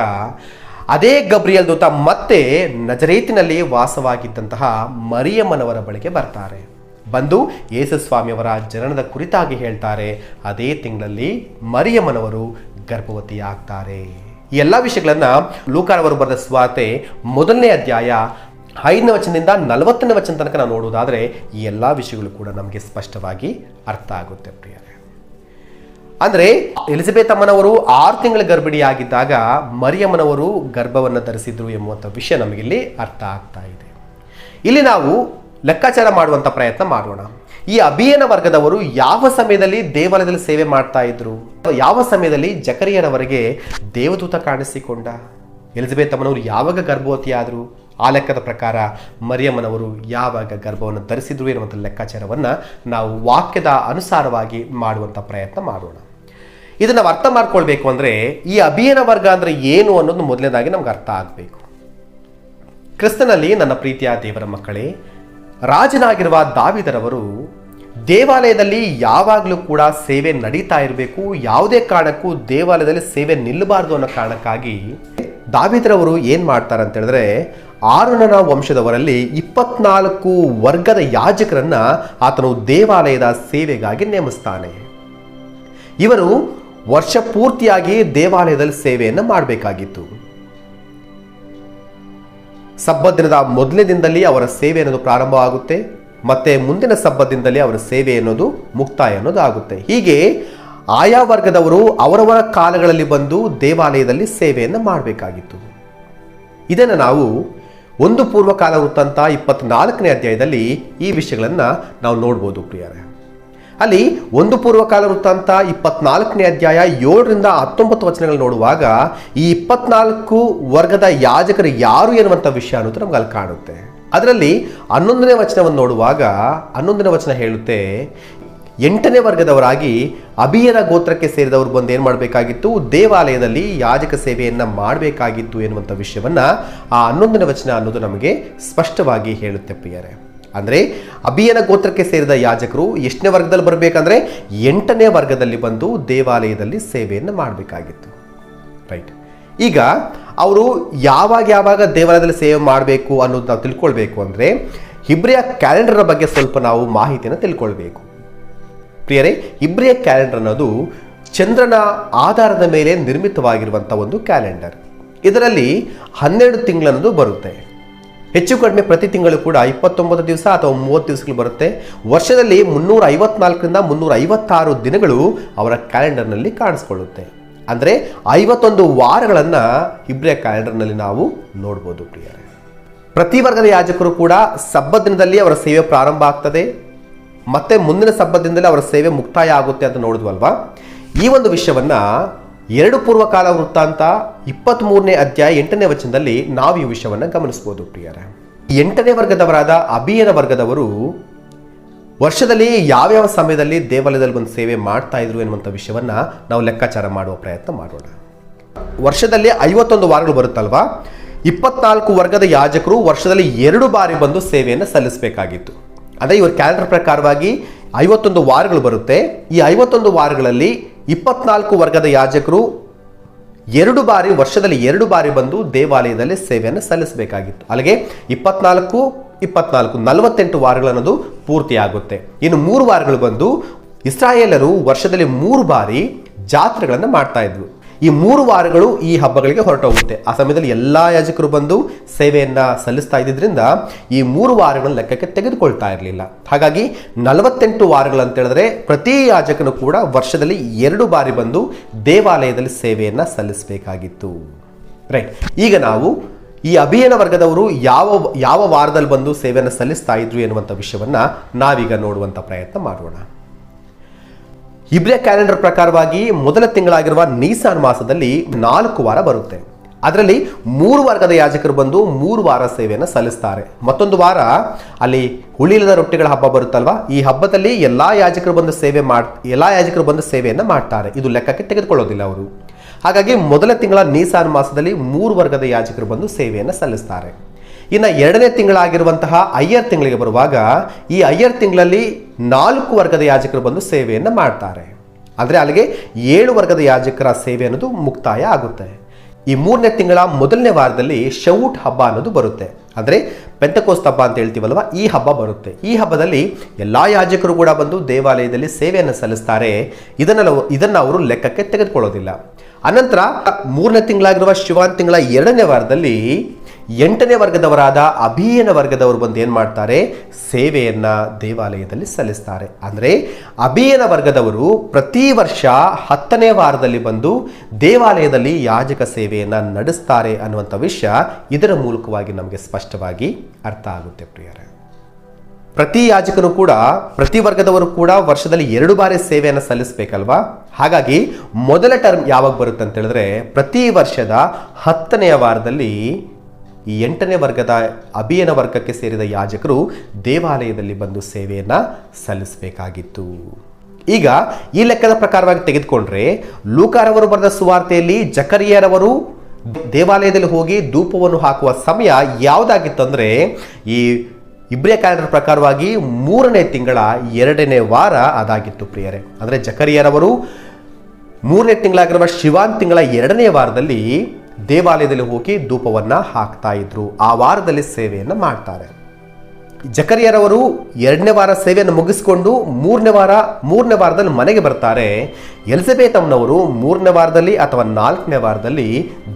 ಅದೇ ಗಬ್ರಿಯಲ್ ದೂತ ಮತ್ತೆ ನಜರೇತಿನಲ್ಲಿ ವಾಸವಾಗಿದ್ದಂತಹ ಮರಿಯಮ್ಮನವರ ಬಳಿಗೆ ಬರ್ತಾರೆ. ಬಂದು ಯೇಸು ಸ್ವಾಮಿಯವರ ಜನನದ ಕುರಿತಾಗಿ ಹೇಳ್ತಾರೆ. ಅದೇ ತಿಂಗಳಲ್ಲಿ ಮರಿಯಮ್ಮನವರು ಗರ್ಭವತಿಯಾಗ್ತಾರೆ. ಈ ಎಲ್ಲ ವಿಷಯಗಳನ್ನ ಲೂಕಾರವರು ಬರೆದ ಸುವಾರ್ತೆ 1ನೇ ಅಧ್ಯಾಯ 5ನೇ ವಚನದಿಂದ 40ನೇ ವಚನ ತನಕ ನಾವು ನೋಡುವುದಾದರೆ ಈ ಎಲ್ಲ ವಿಷಯಗಳು ಕೂಡ ನಮಗೆ ಸ್ಪಷ್ಟವಾಗಿ ಅರ್ಥ ಆಗುತ್ತೆ ಪ್ರಿಯರೇ. ಅಂದರೆ ಎಲಿಜಬೆತ್ ಅಮ್ಮನವರು 6 ತಿಂಗಳ ಗರ್ಭಿಣಿಯಾಗಿದ್ದಾಗ ಮರಿಯಮ್ಮನವರು ಗರ್ಭವನ್ನು ಧರಿಸಿದ್ರು ಎಂಬುವಂಥ ವಿಷಯ ನಮಗಿಲ್ಲಿ ಅರ್ಥ ಆಗ್ತಾ ಇದೆ. ಇಲ್ಲಿ ನಾವು ಲೆಕ್ಕಾಚಾರ ಮಾಡುವಂಥ ಪ್ರಯತ್ನ ಮಾಡೋಣ. ಈ ಅಭಿಯನ ವರ್ಗದವರು ಯಾವ ಸಮಯದಲ್ಲಿ ದೇವಾಲಯದಲ್ಲಿ ಸೇವೆ ಮಾಡ್ತಾ ಇದ್ರು, ಯಾವ ಸಮಯದಲ್ಲಿ ಜಕರಿಯರವರೆಗೆ ದೇವದೂತ ಕಾಣಿಸಿಕೊಂಡ, ಎಲಿಜಬೆತ್ ಅಮ್ಮನವರು ಯಾವಾಗ ಗರ್ಭವತಿಯಾದರು, ಆ ಲೆಕ್ಕದ ಪ್ರಕಾರ ಮರಿಯಮ್ಮನವರು ಯಾವಾಗ ಗರ್ಭವನ್ನು ಧರಿಸಿದ್ರು ಎನ್ನುವಂಥ ಲೆಕ್ಕಾಚಾರವನ್ನು ನಾವು ವಾಕ್ಯದ ಅನುಸಾರವಾಗಿ ಮಾಡುವಂಥ ಪ್ರಯತ್ನ ಮಾಡೋಣ. ಇದನ್ನು ನಾವು ಅರ್ಥ ಮಾಡ್ಕೊಳ್ಬೇಕು ಅಂದರೆ ಈ ಅಭಿಯನ ವರ್ಗ ಅಂದರೆ ಏನು ಅನ್ನೋದು ಮೊದಲನೇದಾಗಿ ನಮ್ಗೆ ಅರ್ಥ ಆಗಬೇಕು. ಕ್ರಿಸ್ತನಲ್ಲಿ ನನ್ನ ಪ್ರೀತಿಯ ದೇವರ ಮಕ್ಕಳೇ, ರಾಜನಾಗಿರುವ ದಾವೀದರವರು ದೇವಾಲಯದಲ್ಲಿ ಯಾವಾಗಲೂ ಕೂಡ ಸೇವೆ ನಡೀತಾ ಇರಬೇಕು, ಯಾವುದೇ ಕಾರಣಕ್ಕೂ ದೇವಾಲಯದಲ್ಲಿ ಸೇವೆ ನಿಲ್ಲಬಾರ್ದು ಅನ್ನೋ ಕಾರಣಕ್ಕಾಗಿ ದಾವೀದರವರು ಏನು ಮಾಡ್ತಾರೆ ಅಂತ ಹೇಳಿದ್ರೆ, ಆರೋನನ ವಂಶದವರಲ್ಲಿ 24 ವರ್ಗದ ಯಾಜಕರನ್ನ ಆತನು ದೇವಾಲಯದ ಸೇವೆಗಾಗಿ ನೇಮಿಸ್ತಾನೆ. ಇವರು ವರ್ಷ ಪೂರ್ತಿಯಾಗಿ ದೇವಾಲಯದಲ್ಲಿ ಸೇವೆಯನ್ನು ಮಾಡಬೇಕಾಗಿತ್ತು. ಸಬ್ಬತ್ ದಿನದ ಮೊದಲನೇ ದಿನದಲ್ಲಿ ಅವರ ಸೇವೆ ಅನ್ನೋದು ಪ್ರಾರಂಭವಾಗುತ್ತೆ, ಮತ್ತೆ ಮುಂದಿನ ಸಬ್ಬತ್ ದಿನದಲ್ಲಿ ಅವರ ಸೇವೆ ಅನ್ನೋದು ಮುಕ್ತಾಯ ಅನ್ನೋದು ಆಗುತ್ತೆ. ಹೀಗೆ ಆಯಾ ವರ್ಗದವರು ಅವರವರ ಕಾಲಗಳಲ್ಲಿ ಬಂದು ದೇವಾಲಯದಲ್ಲಿ ಸೇವೆಯನ್ನು ಮಾಡಬೇಕಾಗಿತ್ತು. ಇದನ್ನು ನಾವು 1 ಪೂರ್ವಕಾಲ ವೃತ್ತಾಂತ 24ನೇ ಅಧ್ಯಾಯದಲ್ಲಿ ಈ ವಿಷಯಗಳನ್ನು ನಾವು ನೋಡ್ಬೋದು ಪ್ರಿಯರೇ. ಅಲ್ಲಿ 1 ಪೂರ್ವಕಾಲ ವೃತ್ತಾಂತ 24ನೇ ಅಧ್ಯಾಯ 7ರಿಂದ 19 ವಚನಗಳು ನೋಡುವಾಗ ಈ 24 ವರ್ಗದ ಯಾಜಕರು ಯಾರು ಎನ್ನುವಂಥ ವಿಷಯ ಅನ್ನೋದು ನಮ್ಗೆ ಅಲ್ಲಿ ಕಾಣುತ್ತೆ. ಅದರಲ್ಲಿ 11ನೇ ವಚನವನ್ನು ನೋಡುವಾಗ 11ನೇ ವಚನ ಹೇಳುತ್ತೆ, 8ನೇ ವರ್ಗದವರಾಗಿ ಅಬಿಯನ ಗೋತ್ರಕ್ಕೆ ಸೇರಿದವರು ಬಂದು ಏನು ಮಾಡಬೇಕಾಗಿತ್ತು, ದೇವಾಲಯದಲ್ಲಿ ಯಾಜಕ ಸೇವೆಯನ್ನು ಮಾಡಬೇಕಾಗಿತ್ತು ಎನ್ನುವಂಥ ವಿಷಯವನ್ನ ಆ 11ನೇ ವಚನ ಅನ್ನೋದು ನಮಗೆ ಸ್ಪಷ್ಟವಾಗಿ ಹೇಳುತ್ತೆ ಪ್ರಿಯರೇ. ಅಂದರೆ ಅಬಿಯನ ಗೋತ್ರಕ್ಕೆ ಸೇರಿದ ಯಾಜಕರು ಎಷ್ಟನೇ ವರ್ಗದಲ್ಲಿ ಬರಬೇಕಂದ್ರೆ 8ನೇ ವರ್ಗದಲ್ಲಿ ಬಂದು ದೇವಾಲಯದಲ್ಲಿ ಸೇವೆಯನ್ನು ಮಾಡಬೇಕಾಗಿತ್ತು. ರೈಟ್. ಈಗ ಅವರು ಯಾವಾಗ ದೇವಾಲಯದಲ್ಲಿ ಸೇವೆ ಮಾಡಬೇಕು ಅನ್ನೋದು ನಾವು ತಿಳ್ಕೊಳ್ಬೇಕು ಅಂದರೆ ಹಿಬ್ರಿಯ ಕ್ಯಾಲೆಂಡರ್ ಬಗ್ಗೆ ಸ್ವಲ್ಪ ನಾವು ಮಾಹಿತಿಯನ್ನು ತಿಳ್ಕೊಳ್ಬೇಕು ಪ್ರಿಯರೇ. ಹಿಬ್ರಿಯ ಕ್ಯಾಲೆಂಡರ್ ಅನ್ನೋದು ಚಂದ್ರನ ಆಧಾರದ ಮೇಲೆ ನಿರ್ಮಿತವಾಗಿರುವಂಥ ಒಂದು ಕ್ಯಾಲೆಂಡರ್. ಇದರಲ್ಲಿ 12 ತಿಂಗಳನ್ನೋದು ಬರುತ್ತೆ. ಹೆಚ್ಚು ಕಡಿಮೆ ಪ್ರತಿ ತಿಂಗಳು ಕೂಡ 29 ದಿವಸ ಅಥವಾ 30 ದಿವಸಗಳು ಬರುತ್ತೆ. ವರ್ಷದಲ್ಲಿ 354ರಿಂದ 356 ದಿನಗಳು ಅವರ ಕ್ಯಾಲೆಂಡರ್ನಲ್ಲಿ ಕಾಣಿಸ್ಕೊಳ್ಳುತ್ತೆ. ಅಂದರೆ 51 ವಾರಗಳನ್ನು ಹಿಬ್ರಿಯ ಕ್ಯಾಲೆಂಡರ್ನಲ್ಲಿ ನಾವು ನೋಡ್ಬೋದು ಪ್ರಿಯರೇ. ಪ್ರತಿ ವರ್ಗದ ಯಾಜಕರು ಕೂಡ ಸಬ್ಬತ್ ದಿನದಲ್ಲಿ ಅವರ ಸೇವೆ ಪ್ರಾರಂಭ ಆಗ್ತದೆ, ಮತ್ತೆ ಮುಂದಿನ ಸಬ್ಬತ್ ದಿನದಲ್ಲಿ ಅವರ ಸೇವೆ ಮುಕ್ತಾಯ ಆಗುತ್ತೆ ಅಂತ ನೋಡಿದ್ವಲ್ವಾ. ಈ ಒಂದು ವಿಷಯವನ್ನ 2 ಪೂರ್ವಕಾಲ ವೃತ್ತಾಂತ 23ನೇ ಅಧ್ಯಾಯ 8ನೇ ವಚನದಲ್ಲಿ ನಾವು ಈ ವಿಷಯವನ್ನು ಗಮನಿಸಬಹುದು ಪ್ರಿಯರೇ. 8ನೇ ವರ್ಗದವರಾದ ಅಬಿಯನ ವರ್ಗದವರು ವರ್ಷದಲ್ಲಿ ಯಾವ್ಯಾವ ಸಮಯದಲ್ಲಿ ದೇವಾಲಯದಲ್ಲಿ ಬಂದು ಸೇವೆ ಮಾಡ್ತಾ ಇದ್ರು ಎನ್ನುವಂಥ ವಿಷಯವನ್ನ ನಾವು ಲೆಕ್ಕಾಚಾರ ಮಾಡುವ ಪ್ರಯತ್ನ ಮಾಡೋಣ. ವರ್ಷದಲ್ಲಿ 51 ವಾರಗಳು ಬರುತ್ತಲ್ವಾ. 24 ವರ್ಗದ ಯಾಜಕರು ವರ್ಷದಲ್ಲಿ 2 ಬಾರಿ ಬಂದು ಸೇವೆಯನ್ನು ಸಲ್ಲಿಸಬೇಕಾಗಿತ್ತು. ಅದೇ ಇವ್ರ ಕ್ಯಾಲೆಂಡರ್ ಪ್ರಕಾರವಾಗಿ 51 ವಾರಗಳು ಬರುತ್ತೆ. ಈ 51 ವಾರಗಳಲ್ಲಿ 24 ವರ್ಗದ ಯಾಜಕರು 2 ಬಾರಿ, ವರ್ಷದಲ್ಲಿ 2 ಬಾರಿ ಬಂದು ದೇವಾಲಯದಲ್ಲಿ ಸೇವೆಯನ್ನು ಸಲ್ಲಿಸಬೇಕಾಗಿತ್ತು. ಅಲ್ಲಿಗೆ 24 48 ವಾರಗಳನ್ನೋದು ಪೂರ್ತಿಯಾಗುತ್ತೆ. ಇನ್ನು 3 ವಾರಗಳು ಬಂದು ಇಸ್ರಾಯೇಲರು ವರ್ಷದಲ್ಲಿ 3 ಬಾರಿ ಜಾತ್ರೆಗಳನ್ನು ಮಾಡ್ತಾ ಇದ್ವು. ಈ 3 ವಾರಗಳು ಈ ಹಬ್ಬಗಳಿಗೆ ಹೊರಟೋಗುತ್ತೆ. ಆ ಸಮಯದಲ್ಲಿ ಎಲ್ಲ ಯಾಜಕರು ಬಂದು ಸೇವೆಯನ್ನು ಸಲ್ಲಿಸ್ತಾ ಇದ್ದಿದ್ದರಿಂದ ಈ 3 ವಾರಗಳನ್ನು ಲೆಕ್ಕಕ್ಕೆ ತೆಗೆದುಕೊಳ್ತಾ ಇರಲಿಲ್ಲ. ಹಾಗಾಗಿ 48 ವಾರಗಳು ಅಂತ ಹೇಳಿದ್ರೆ ಪ್ರತಿ ಯಾಜಕನು ಕೂಡ ವರ್ಷದಲ್ಲಿ 2 ಬಾರಿ ಬಂದು ದೇವಾಲಯದಲ್ಲಿ ಸೇವೆಯನ್ನು ಸಲ್ಲಿಸಬೇಕಾಗಿತ್ತು. ರೈಟ್. ಈಗ ನಾವು ಈ ಅಭಿಯನ ವರ್ಗದವರು ಯಾವ ವಾರದಲ್ಲಿ ಬಂದು ಸೇವೆಯನ್ನು ಸಲ್ಲಿಸ್ತಾ ಇದ್ರು ಎನ್ನುವಂಥ ವಿಷಯವನ್ನ ನಾವೀಗ ನೋಡುವಂಥ ಪ್ರಯತ್ನ ಮಾಡೋಣ. ಹಿಬ್ರಿಯ ಕ್ಯಾಲೆಂಡರ್ ಪ್ರಕಾರವಾಗಿ ಮೊದಲ ತಿಂಗಳಾಗಿರುವ ನೀಸಾನ್ ಮಾಸದಲ್ಲಿ 4 ವಾರ ಬರುತ್ತೆ. ಅದರಲ್ಲಿ 3 ವರ್ಗದ ಯಾಜಕರು ಬಂದು 3 ವಾರ ಸೇವೆಯನ್ನು ಸಲ್ಲಿಸ್ತಾರೆ. ಮತ್ತೊಂದು ವಾರ ಅಲ್ಲಿ ಹುಳಿಯಿಲ್ಲದ ರೊಟ್ಟಿಗಳ ಹಬ್ಬ ಬರುತ್ತಲ್ವಾ. ಈ ಹಬ್ಬದಲ್ಲಿ ಎಲ್ಲಾ ಯಾಜಕರು ಬಂದು ಸೇವೆಯನ್ನು ಮಾಡ್ತಾರೆ. ಇದು ಲೆಕ್ಕಕ್ಕೆ ತೆಗೆದುಕೊಳ್ಳೋದಿಲ್ಲ ಅವರು. ಹಾಗಾಗಿ ಮೊದಲ ತಿಂಗಳ ನೀಸಾನ್ ಮಾಸದಲ್ಲಿ 3 ವರ್ಗದ ಯಾಜಕರು ಬಂದು ಸೇವೆಯನ್ನು ಸಲ್ಲಿಸ್ತಾರೆ. ಇನ್ನು 2ನೇ ತಿಂಗಳಾಗಿರುವಂತಹ ಅಯ್ಯರ್ ತಿಂಗಳಿಗೆ ಬರುವಾಗ ಈ ಅಯ್ಯರ್ ತಿಂಗಳಲ್ಲಿ 4 ವರ್ಗದ ಯಾಜಕರು ಬಂದು ಸೇವೆಯನ್ನು ಮಾಡ್ತಾರೆ. ಅಂದರೆ ಅಲ್ಲಿಗೆ 7 ವರ್ಗದ ಯಾಜಕರ ಸೇವೆ ಅನ್ನೋದು ಮುಕ್ತಾಯ ಆಗುತ್ತೆ. ಈ 3ನೇ ತಿಂಗಳ ಮೊದಲನೇ ವಾರದಲ್ಲಿ ಶೌಟ್ ಹಬ್ಬ ಅನ್ನೋದು ಬರುತ್ತೆ. ಅಂದರೆ ಪೆಂತೆಕೋಸ್ತ್ ಹಬ್ಬ ಅಂತ ಹೇಳ್ತೀವಲ್ವ, ಈ ಹಬ್ಬ ಬರುತ್ತೆ. ಈ ಹಬ್ಬದಲ್ಲಿ ಎಲ್ಲ ಯಾಜಕರು ಕೂಡ ಬಂದು ದೇವಾಲಯದಲ್ಲಿ ಸೇವೆಯನ್ನು ಸಲ್ಲಿಸ್ತಾರೆ. ಇದನ್ನು ಅವರು ಲೆಕ್ಕಕ್ಕೆ ತೆಗೆದುಕೊಳ್ಳೋದಿಲ್ಲ. ಅನಂತರ 3ನೇ ತಿಂಗಳಾಗಿರುವ ಶಿವಾನ್ ತಿಂಗಳ 2ನೇ ವಾರದಲ್ಲಿ 8ನೇ ವರ್ಗದವರಾದ ಅಭಿಯನ ವರ್ಗದವರು ಬಂದು ಏನು ಮಾಡ್ತಾರೆ, ಸೇವೆಯನ್ನು ದೇವಾಲಯದಲ್ಲಿ ಸಲ್ಲಿಸ್ತಾರೆ. ಅಂದರೆ ಅಭಿಯನ ವರ್ಗದವರು ಪ್ರತಿ ವರ್ಷ 10ನೇ ವಾರದಲ್ಲಿ ಬಂದು ದೇವಾಲಯದಲ್ಲಿ ಯಾಜಕ ಸೇವೆಯನ್ನು ನಡೆಸ್ತಾರೆ ಅನ್ನುವಂಥ ವಿಷಯ ಇದರ ಮೂಲಕವಾಗಿ ನಮಗೆ ಸ್ಪಷ್ಟವಾಗಿ ಅರ್ಥ ಆಗುತ್ತೆ ಪ್ರಿಯರೇ. ಪ್ರತಿ ಯಾಜಕನು ಕೂಡ, ಪ್ರತಿ ವರ್ಗದವರು ಕೂಡ ವರ್ಷದಲ್ಲಿ 2 ಬಾರಿ ಸೇವೆಯನ್ನು ಸಲ್ಲಿಸಬೇಕಲ್ವಾ. ಹಾಗಾಗಿ ಮೊದಲ ಟರ್ಮ್ ಯಾವಾಗ ಬರುತ್ತೆ ಅಂತ ಹೇಳಿದ್ರೆ ಪ್ರತಿ ವರ್ಷದ 10ನೇ ವಾರದಲ್ಲಿ ಈ 8ನೇ ವರ್ಗದ ಅಭಿಯನ ವರ್ಗಕ್ಕೆ ಸೇರಿದ ಯಾಜಕರು ದೇವಾಲಯದಲ್ಲಿ ಬಂದು ಸೇವೆಯನ್ನು ಸಲ್ಲಿಸಬೇಕಾಗಿತ್ತು. ಈಗ ಈ ಲೆಕ್ಕದ ಪ್ರಕಾರವಾಗಿ ತೆಗೆದುಕೊಂಡ್ರೆ ಲೂಕಾರವರು ಬರೆದ ಸುವಾರ್ತೆಯಲ್ಲಿ ಜಕರಿಯರವರು ದೇವಾಲಯದಲ್ಲಿ ಹೋಗಿ ಧೂಪವನ್ನು ಹಾಕುವ ಸಮಯ ಯಾವುದಾಗಿತ್ತು ಅಂದರೆ ಈ ಇಬ್ರಿಯ ಕ್ಯಾಲೆಂಡರ್ ಪ್ರಕಾರವಾಗಿ 3ನೇ ತಿಂಗಳ 2ನೇ ವಾರ ಅದಾಗಿತ್ತು ಪ್ರಿಯರೇ. ಅಂದರೆ ಜಕರಿಯರವರು 3ನೇ ತಿಂಗಳಾಗಿರುವ ಶಿವಾನ್ ತಿಂಗಳ 2ನೇ ವಾರದಲ್ಲಿ ದೇವಾಲಯದಲ್ಲಿ ಹೋಗಿ ಧೂಪವನ್ನು ಹಾಕ್ತಾ ಇದ್ರು. ಆ ವಾರದಲ್ಲಿ ಸೇವೆಯನ್ನು ಮಾಡ್ತಾರೆ. ಜಕರಿಯರವರು 2ನೇ ವಾರ ಸೇವೆಯನ್ನು ಮುಗಿಸಿಕೊಂಡು 3ನೇ ವಾರದಲ್ಲಿ ಮನೆಗೆ ಬರ್ತಾರೆ. ಎಲಿಜಬೆತ್ ಅಮ್ಮನವರು 3ನೇ ವಾರದಲ್ಲಿ ಅಥವಾ 4ನೇ ವಾರದಲ್ಲಿ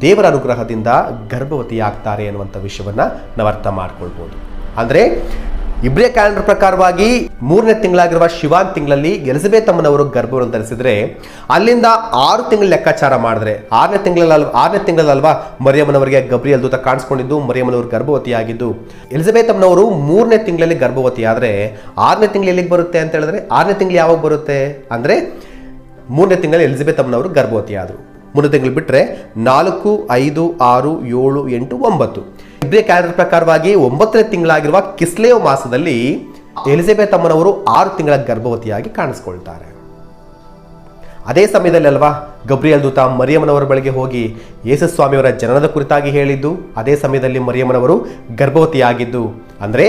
ದೇವರ ಅನುಗ್ರಹದಿಂದ ಗರ್ಭವತಿಯಾಗ್ತಾರೆ ಅನ್ನುವಂಥ ವಿಷಯವನ್ನು ನಾವು ಅರ್ಥ ಮಾಡ್ಕೊಳ್ಬೋದು. ಅಂದರೆ ಇಬ್ರಿಯ ಕ್ಯಾಲೆಂಡರ್ ಪ್ರಕಾರವಾಗಿ 3ನೇ ತಿಂಗಳಾಗಿರುವ ಶಿವಾನ್ ತಿಂಗಳಲ್ಲಿ ಎಲಿಜಬೆತ್ ಅಮ್ಮನವರು ಗರ್ಭವನ್ನು ಧರಿಸಿದ್ರೆ ಅಲ್ಲಿಂದ 6 ತಿಂಗಳ ಲೆಕ್ಕಾಚಾರ ಮಾಡಿದ್ರೆ 6ನೇ ತಿಂಗಳಲ್ವಾ ಮರಿಯಮ್ಮನವರಿಗೆ ಗಬ್ರಿಯಲ್ ದೂತ ಕಾಣಿಸ್ಕೊಂಡಿದ್ದು, ಮರಿಯಮ್ಮನವರು ಗರ್ಭವತಿಯಾಗಿದ್ದು. ಎಲಿಜಬೆತ್ ಅಮ್ಮನವರು 3ನೇ ತಿಂಗಳಲ್ಲಿ ಗರ್ಭವತಿ ಆದರೆ 6ನೇ ತಿಂಗಳು ಎಲ್ಲಿಗೆ ಬರುತ್ತೆ ಅಂತ ಹೇಳಿದ್ರೆ 6ನೇ ತಿಂಗಳು ಯಾವಾಗ ಬರುತ್ತೆ ಅಂದರೆ 3ನೇ ತಿಂಗಳಲ್ಲಿ ಎಲಿಜಬೆತ್ ಅಮ್ಮನವರು ಗರ್ಭವತಿ ಆದರು. 3 ತಿಂಗಳು ಬಿಟ್ಟರೆ 4, 5, 6, 7, 8, 9 ಇಬ್ರಿಯ ಕ್ಯಾಲೆಂಡರ್ ಪ್ರಕಾರವಾಗಿ 9ನೇ ತಿಂಗಳಾಗಿರುವ ಕಿಸ್ಲೇವ್ ಮಾಸದಲ್ಲಿ ಎಲಿಜಬೆತ್ ಅಮ್ಮನವರು 6 ತಿಂಗಳ ಗರ್ಭವತಿಯಾಗಿ ಕಾಣಿಸ್ಕೊಳ್ತಾರೆ. ಅದೇ ಸಮಯದಲ್ಲಿ ಅಲ್ವಾ ಗಬ್ರಿಯಲ್ ದೂತ ಮರಿಯಮ್ಮನವರ ಬಳಿಗೆ ಹೋಗಿ ಯೇಸುಸ್ವಾಮಿಯವರ ಜನನದ ಕುರಿತಾಗಿ ಹೇಳಿದ್ದು. ಅದೇ ಸಮಯದಲ್ಲಿ ಮರಿಯಮ್ಮನವರು ಗರ್ಭವತಿಯಾಗಿದ್ದು. ಅಂದರೆ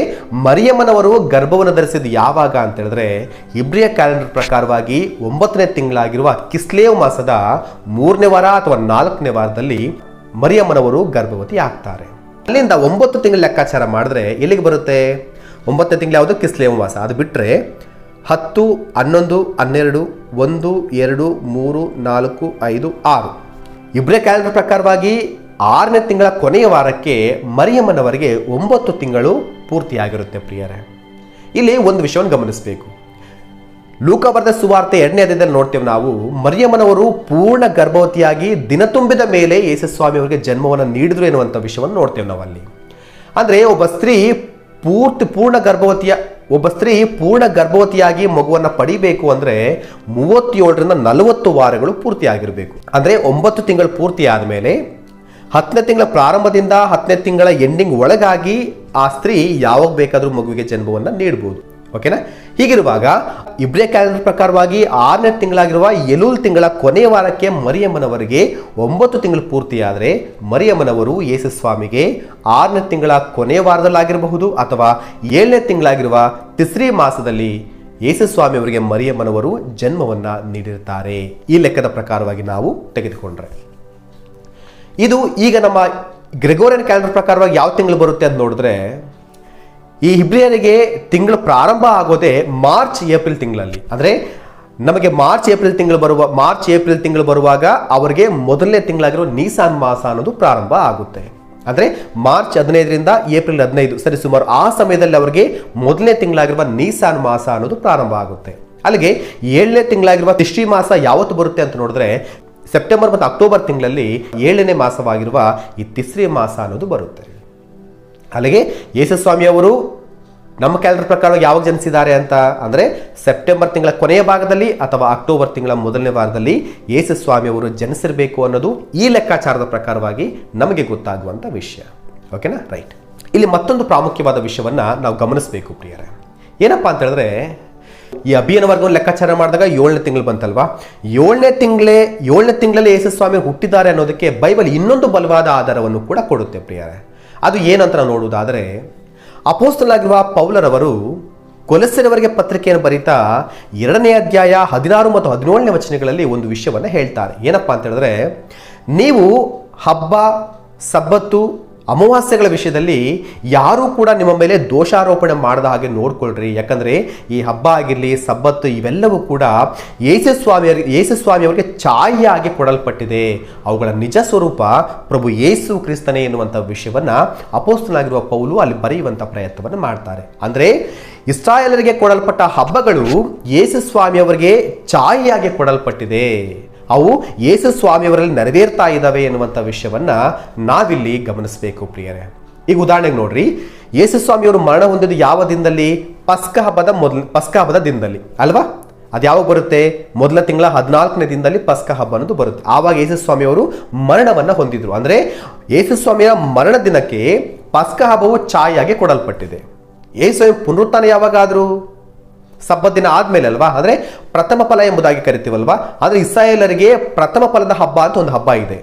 ಮರಿಯಮ್ಮನವರು ಗರ್ಭವನ್ನು ಧರಿಸಿದ್ದು ಯಾವಾಗ ಅಂತ ಹೇಳಿದ್ರೆ ಇಬ್ರಿಯ ಕ್ಯಾಲೆಂಡರ್ ಪ್ರಕಾರವಾಗಿ 9ನೇ ತಿಂಗಳಾಗಿರುವ ಕಿಸ್ಲೇವ್ ಮಾಸದ 3ನೇ ವಾರ ಅಥವಾ 4ನೇ ವಾರದಲ್ಲಿ ಮರಿಯಮ್ಮನವರು ಗರ್ಭವತಿ ಆಗ್ತಾರೆ. ಅಲ್ಲಿಂದ 9 ತಿಂಗಳ ಲೆಕ್ಕಾಚಾರ ಮಾಡಿದ್ರೆ ಎಲ್ಲಿಗೆ ಬರುತ್ತೆ? 9ನೇ ತಿಂಗಳು ಯಾವುದು? ಕಿಸ್ಲೇವ್ ಮಾಸ. ಅದು ಬಿಟ್ಟರೆ 10, 11, 12, 1, 2, 3, 4, 5, 6 ಇಬ್ರಿಯ ಕ್ಯಾಲೆಂಡರ್ ಪ್ರಕಾರವಾಗಿ 6ನೇ ತಿಂಗಳ ಕೊನೆಯ ವಾರಕ್ಕೆ ಮರಿಯಮ್ಮನವರಿಗೆ 9 ತಿಂಗಳು ಪೂರ್ತಿಯಾಗಿರುತ್ತೆ ಪ್ರಿಯರೇ. ಇಲ್ಲಿ ಒಂದು ವಿಷಯವನ್ನು ಗಮನಿಸಬೇಕು. ಲೂಕ ಬರೆದ ಸುವಾರ್ತೆ 2ನೇ ಅಧ್ಯಾಯದಲ್ಲಿ ನೋಡ್ತೇವೆ ನಾವು ಮರಿಯಮ್ಮನವರು ಪೂರ್ಣ ಗರ್ಭವತಿಯಾಗಿ ದಿನ ತುಂಬಿದ ಮೇಲೆ ಯೇಸುಸ್ವಾಮಿ ಅವರಿಗೆ ಜನ್ಮವನ್ನು ನೀಡಿದ್ರು ಎನ್ನುವಂಥ ವಿಷಯವನ್ನು ನೋಡ್ತೇವೆ ನಾವು ಅಲ್ಲಿ. ಅಂದರೆ ಒಬ್ಬ ಸ್ತ್ರೀ ಪೂರ್ಣ ಗರ್ಭವತಿಯಾಗಿ ಮಗುವನ್ನು ಪಡಿಬೇಕು ಅಂದರೆ 37ರಿಂದ 40 ವಾರಗಳು ಪೂರ್ತಿಯಾಗಿರಬೇಕು. ಅಂದರೆ 9 ತಿಂಗಳು ಪೂರ್ತಿ ಆದಮೇಲೆ 10ನೇ ತಿಂಗಳ ಪ್ರಾರಂಭದಿಂದ 10ನೇ ತಿಂಗಳ ಎಂಡಿಂಗ್ ಒಳಗಾಗಿ ಆ ಸ್ತ್ರೀ ಯಾವಾಗ ಬೇಕಾದರೂ ಮಗುವಿಗೆ ಜನ್ಮವನ್ನು ನೀಡಬಹುದು. ಓಕೆನಾ? ಹೀಗಿರುವಾಗ ಇಬ್ರಿಯ ಕ್ಯಾಲೆಂಡರ್ ಪ್ರಕಾರವಾಗಿ 6ನೇ ತಿಂಗಳಾಗಿರುವ ಎಲೂಲ್ ತಿಂಗಳ ಕೊನೆಯ ವಾರಕ್ಕೆ ಮರಿಯಮ್ಮನವರಿಗೆ 9 ತಿಂಗಳು ಪೂರ್ತಿಯಾದರೆ ಮರಿಯಮ್ಮನವರು ಯೇಸುಸ್ವಾಮಿಗೆ 6ನೇ ತಿಂಗಳ ಕೊನೆಯ ವಾರದಲ್ಲಾಗಿರಬಹುದು ಅಥವಾ 7ನೇ ತಿಂಗಳಾಗಿರುವ ತಿಸ್ರಿ ಮಾಸದಲ್ಲಿ ಯೇಸುಸ್ವಾಮಿ ಅವರಿಗೆ ಮರಿಯಮ್ಮನವರು ಜನ್ಮವನ್ನು ನೀಡಿರ್ತಾರೆ. ಈ ಲೆಕ್ಕದ ಪ್ರಕಾರವಾಗಿ ನಾವು ತೆಗೆದುಕೊಂಡ್ರೆ ಇದು ಈಗ ನಮ್ಮ ಗ್ರೆಗೋರಿಯನ್ ಕ್ಯಾಲೆಂಡರ್ ಪ್ರಕಾರವಾಗಿ ಯಾವ ತಿಂಗಳು ಬರುತ್ತೆ ಅಂತ ನೋಡಿದ್ರೆ ಈ ಹಿಬ್ರಿಯರಿಗೆ ತಿಂಗಳು ಪ್ರಾರಂಭ ಆಗೋದೇ ಮಾರ್ಚ್ ಏಪ್ರಿಲ್ ತಿಂಗಳಲ್ಲಿ. ಅಂದರೆ ನಮಗೆ ಮಾರ್ಚ್ ಏಪ್ರಿಲ್ ತಿಂಗಳು ಬರುವಾಗ ಅವರಿಗೆ ಮೊದಲನೇ ತಿಂಗಳಾಗಿರೋ ನೀಸಾನ್ ಮಾಸ ಅನ್ನೋದು ಪ್ರಾರಂಭ ಆಗುತ್ತೆ. ಅಂದರೆ ಮಾರ್ಚ್ 15ರಿಂದ ಏಪ್ರಿಲ್ 15 ಸರಿ ಸುಮಾರು ಆ ಸಮಯದಲ್ಲಿ ಅವರಿಗೆ ಮೊದಲನೇ ತಿಂಗಳಾಗಿರುವ ನೀಸಾನ್ ಮಾಸ ಅನ್ನೋದು ಪ್ರಾರಂಭ ಆಗುತ್ತೆ. ಅಲ್ಲಿಗೆ 7ನೇ ತಿಂಗಳಾಗಿರುವ ತಿಶ್ರಿ ಮಾಸ ಯಾವತ್ತು ಬರುತ್ತೆ ಅಂತ ನೋಡಿದ್ರೆ ಸೆಪ್ಟೆಂಬರ್ ಮತ್ತು ಅಕ್ಟೋಬರ್ ತಿಂಗಳಲ್ಲಿ 7ನೇ ಮಾಸವಾಗಿರುವ ಈ ತಿಸ್ರಿ ಮಾಸ ಅನ್ನೋದು ಬರುತ್ತೆ. ಅಲ್ಲಿಗೆ ಯೇಸುಸ್ವಾಮಿ ಅವರು ನಮ್ಮ ಕ್ಯಾಲೆಂಡರ್ ಪ್ರಕಾರ ಯಾವಾಗ ಜನಿಸಿದ್ದಾರೆ ಅಂತ ಅಂದರೆ ಸೆಪ್ಟೆಂಬರ್ ತಿಂಗಳ ಕೊನೆಯ ಭಾಗದಲ್ಲಿ ಅಥವಾ ಅಕ್ಟೋಬರ್ ತಿಂಗಳ ಮೊದಲನೇ ವಾರದಲ್ಲಿ ಯೇಸುಸ್ವಾಮಿ ಅವರು ಜನಿಸಿರಬೇಕು ಅನ್ನೋದು ಈ ಲೆಕ್ಕಾಚಾರದ ಪ್ರಕಾರವಾಗಿ ನಮಗೆ ಗೊತ್ತಾಗುವಂಥ ವಿಷಯ. ಓಕೆನಾ? ರೈಟ್. ಇಲ್ಲಿ ಮತ್ತೊಂದು ಪ್ರಾಮುಖ್ಯವಾದ ವಿಷಯವನ್ನು ನಾವು ಗಮನಿಸಬೇಕು ಪ್ರಿಯರೇ. ಏನಪ್ಪ ಅಂತ ಹೇಳಿದ್ರೆ ಈ ಅಭಿಯನ ವರ್ಗವನ್ನು ಲೆಕ್ಕಾಚಾರ ಮಾಡಿದಾಗ 7ನೇ ತಿಂಗಳು ಬಂತಲ್ವಾ, 7ನೇ ತಿಂಗಳಲ್ಲಿ ಯೇಸುಸ್ವಾಮಿ ಹುಟ್ಟಿದ್ದಾರೆ ಅನ್ನೋದಕ್ಕೆ ಬೈಬಲ್ ಇನ್ನೊಂದು ಬಲವಾದ ಆಧಾರವನ್ನು ಕೂಡ ಕೊಡುತ್ತೆ ಪ್ರಿಯರೇ. ಅದು ಏನಂತ ನಾವು ನೋಡುವುದಾದರೆ ಅಪೊಸ್ತಲರಾಗಿರುವ ಪೌಲರವರು ಕೊಲೊಸ್ಸೆಯವರಿಗೆ ಪತ್ರಿಕೆಯನ್ನು ಬರೀತಾ 2ನೇ ಅಧ್ಯಾಯ 16 ಮತ್ತು 17ನೇ ವಚನಗಳಲ್ಲಿ ಒಂದು ವಿಷಯವನ್ನು ಹೇಳ್ತಾರೆ. ಏನಪ್ಪಾ ಅಂತ ಹೇಳಿದ್ರೆ, ನೀವು ಹಬ್ಬ, ಸಬ್ಬತ್ತು, ಅಮಾವಾಸ್ಯೆಗಳ ವಿಷಯದಲ್ಲಿ ಯಾರೂ ಕೂಡ ನಿಮ್ಮ ಮೇಲೆ ದೋಷಾರೋಪಣೆ ಮಾಡದ ಹಾಗೆ ನೋಡ್ಕೊಳ್ರಿ. ಯಾಕಂದರೆ ಈ ಹಬ್ಬ ಆಗಿರಲಿ, ಸಬ್ಬತ್ತು, ಇವೆಲ್ಲವೂ ಕೂಡ ಯೇಸು ಸ್ವಾಮಿಯವರಿಗೆ ಛಾಯೆಯಾಗಿ ಕೊಡಲ್ಪಟ್ಟಿದೆ. ಅವುಗಳ ನಿಜ ಸ್ವರೂಪ ಪ್ರಭು ಯೇಸು ಕ್ರಿಸ್ತನೇ ಎನ್ನುವಂಥ ವಿಷಯವನ್ನು ಅಪೊಸ್ತಲನಾಗಿರುವ ಪೌಲು ಅಲ್ಲಿ ಬರೆಯುವಂಥ ಪ್ರಯತ್ನವನ್ನು ಮಾಡ್ತಾರೆ. ಅಂದರೆ ಇಸ್ರಾಯೇಲರಿಗೆ ಕೊಡಲ್ಪಟ್ಟ ಹಬ್ಬಗಳು ಯೇಸು ಸ್ವಾಮಿಯವರಿಗೆ ಛಾಯೆಯಾಗಿ ಕೊಡಲ್ಪಟ್ಟಿದೆ. ಅವು ಯೇಸು ಸ್ವಾಮಿಯವರಲ್ಲಿ ನೆರವೇರ್ತಾ ಇದ್ದಾವೆ ಎನ್ನುವಂಥ ವಿಷಯವನ್ನ ನಾವಿಲ್ಲಿ ಗಮನಿಸಬೇಕು ಪ್ರಿಯರೇ. ಈಗ ಉದಾಹರಣೆಗೆ ನೋಡ್ರಿ, ಯೇಸು ಸ್ವಾಮಿಯವರು ಮರಣ ಹೊಂದಿದ್ದು ಯಾವ ದಿನದಲ್ಲಿ? ಪಸ್ಕ ಹಬ್ಬದ ದಿನದಲ್ಲಿ ಅಲ್ವಾ? ಅದು ಯಾವಾಗ ಬರುತ್ತೆ? ಮೊದಲ ತಿಂಗಳ 14ನೇ ದಿನದಲ್ಲಿ ಪಸ್ಕ ಹಬ್ಬ ಅನ್ನೋದು ಬರುತ್ತೆ. ಆವಾಗ ಯೇಸು ಸ್ವಾಮಿಯವರು ಮರಣವನ್ನ ಹೊಂದಿದ್ರು. ಅಂದ್ರೆ ಯೇಸು ಸ್ವಾಮಿಯ ಮರಣ ದಿನಕ್ಕೆ ಪಸ್ಕ ಹಬ್ಬವು ಛಾಯೆಯಾಗಿ ಕೊಡಲ್ಪಟ್ಟಿದೆ. ಯೇಸು ಪುನರುತ್ಥಾನ ಯಾವಾಗಾದ್ರು? ಸಬ್ಬತ್ ದಿನ ಆದ್ಮೇಲೆ ಅಲ್ವಾ? ಅಂದ್ರೆ ಪ್ರಥಮ ಫಲ ಎಂಬುದಾಗಿ ಕರಿತೀವಲ್ವಾ? ಆದ್ರೆ ಇಸ್ರಾಯೇಲರಿಗೆ ಪ್ರಥಮ ಫಲದ ಹಬ್ಬ ಅಂತ ಒಂದು ಹಬ್ಬ ಇದೆ.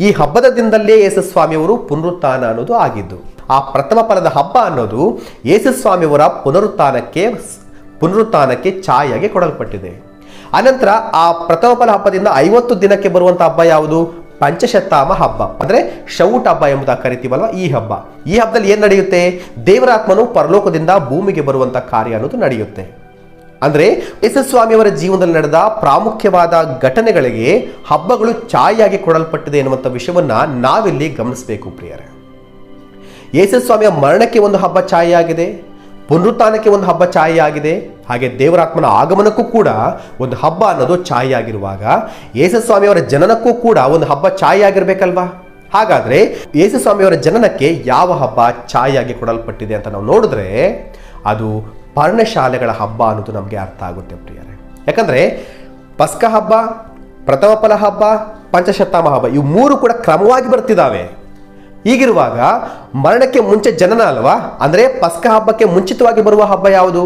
ಈ ಹಬ್ಬದ ದಿನದಲ್ಲೇ ಯೇಸು ಸ್ವಾಮಿಯವರು ಪುನರುತ್ಥಾನ ಅನ್ನೋದು ಆಗಿದ್ದು. ಆ ಪ್ರಥಮ ಫಲದ ಹಬ್ಬ ಅನ್ನೋದು ಯೇಸು ಸ್ವಾಮಿಯವರ ಪುನರುತ್ಥಾನಕ್ಕೆ ಛಾಯೆಯಾಗಿ ಕೊಡಲ್ಪಟ್ಟಿದೆ. ಅನಂತರ ಆ ಪ್ರಥಮ ಫಲ ಹಬ್ಬದಿಂದ 50 ದಿನಕ್ಕೆ ಬರುವಂತ ಹಬ್ಬ ಯಾವುದು? ಪಂಚಶತಾಮ ಹಬ್ಬ, ಅಂದ್ರೆ ಶೌಟ್ ಹಬ್ಬ ಎಂಬುದಾಗಿ ಕರಿತೀವಲ್ವಾ? ಈ ಹಬ್ಬದಲ್ಲಿ ಏನ್ ನಡೆಯುತ್ತೆ? ದೇವರಾತ್ಮನು ಪರಲೋಕದಿಂದ ಭೂಮಿಗೆ ಬರುವಂತ ಕಾರ್ಯ ಅನ್ನೋದು ನಡೆಯುತ್ತೆ. ಅಂದ್ರೆ ಯೇಸು ಸ್ವಾಮಿಯವರ ಜೀವನದಲ್ಲಿ ನಡೆದ ಪ್ರಾಮುಖ್ಯವಾದ ಘಟನೆಗಳಿಗೆ ಹಬ್ಬಗಳು ಛಾಯೆಯಾಗಿ ಕೊಡಲ್ಪಟ್ಟಿದೆ ಎನ್ನುವಂಥ ವಿಷಯವನ್ನ ನಾವಿಲ್ಲಿ ಗಮನಿಸಬೇಕು ಪ್ರಿಯರೇ. ಯೇಸು ಸ್ವಾಮಿಯ ಮರಣಕ್ಕೆ ಒಂದು ಹಬ್ಬ ಛಾಯೆಯಾಗಿದೆ, ಪುನರುತ್ಥಾನಕ್ಕೆ ಒಂದು ಹಬ್ಬ ಛಾಯೆಯಾಗಿದೆ, ಹಾಗೆ ದೇವರಾತ್ಮನ ಆಗಮನಕ್ಕೂ ಕೂಡ ಒಂದು ಹಬ್ಬ ಅನ್ನೋದು ಛಾಯೆಯಾಗಿರುವಾಗ ಯೇಸು ಸ್ವಾಮಿಯವರ ಜನನಕ್ಕೂ ಕೂಡ ಒಂದು ಹಬ್ಬ ಛಾಯೆಯಾಗಿರ್ಬೇಕಲ್ವಾ? ಹಾಗಾದ್ರೆ ಯೇಸು ಸ್ವಾಮಿಯವರ ಜನನಕ್ಕೆ ಯಾವ ಹಬ್ಬ ಛಾಯೆಯಾಗಿ ಕೊಡಲ್ಪಟ್ಟಿದೆ ಅಂತ ನಾವು ನೋಡಿದ್ರೆ ಅದು ಪರ್ಣಶಾಲೆಗಳ ಹಬ್ಬ ಅನ್ನೋದು ನಮಗೆ ಅರ್ಥ ಆಗುತ್ತೆ ಪ್ರಿಯರೇ. ಯಾಕಂದ್ರೆ ಪಸ್ಕ ಹಬ್ಬ, ಪ್ರಥಮ ಫಲ ಹಬ್ಬ, ಪಂಚಶತಾಮ ಹಬ್ಬ ಇವು 3 ಕೂಡ ಕ್ರಮವಾಗಿ ಬರ್ತಿದ್ದಾವೆ. ಹೀಗಿರುವಾಗ ಮರಣಕ್ಕೆ ಮುಂಚೆ ಜನನ ಅಲ್ವಾ? ಅಂದ್ರೆ ಪಸ್ಕ ಹಬ್ಬಕ್ಕೆ ಮುಂಚಿತವಾಗಿ ಬರುವ ಹಬ್ಬ ಯಾವುದು?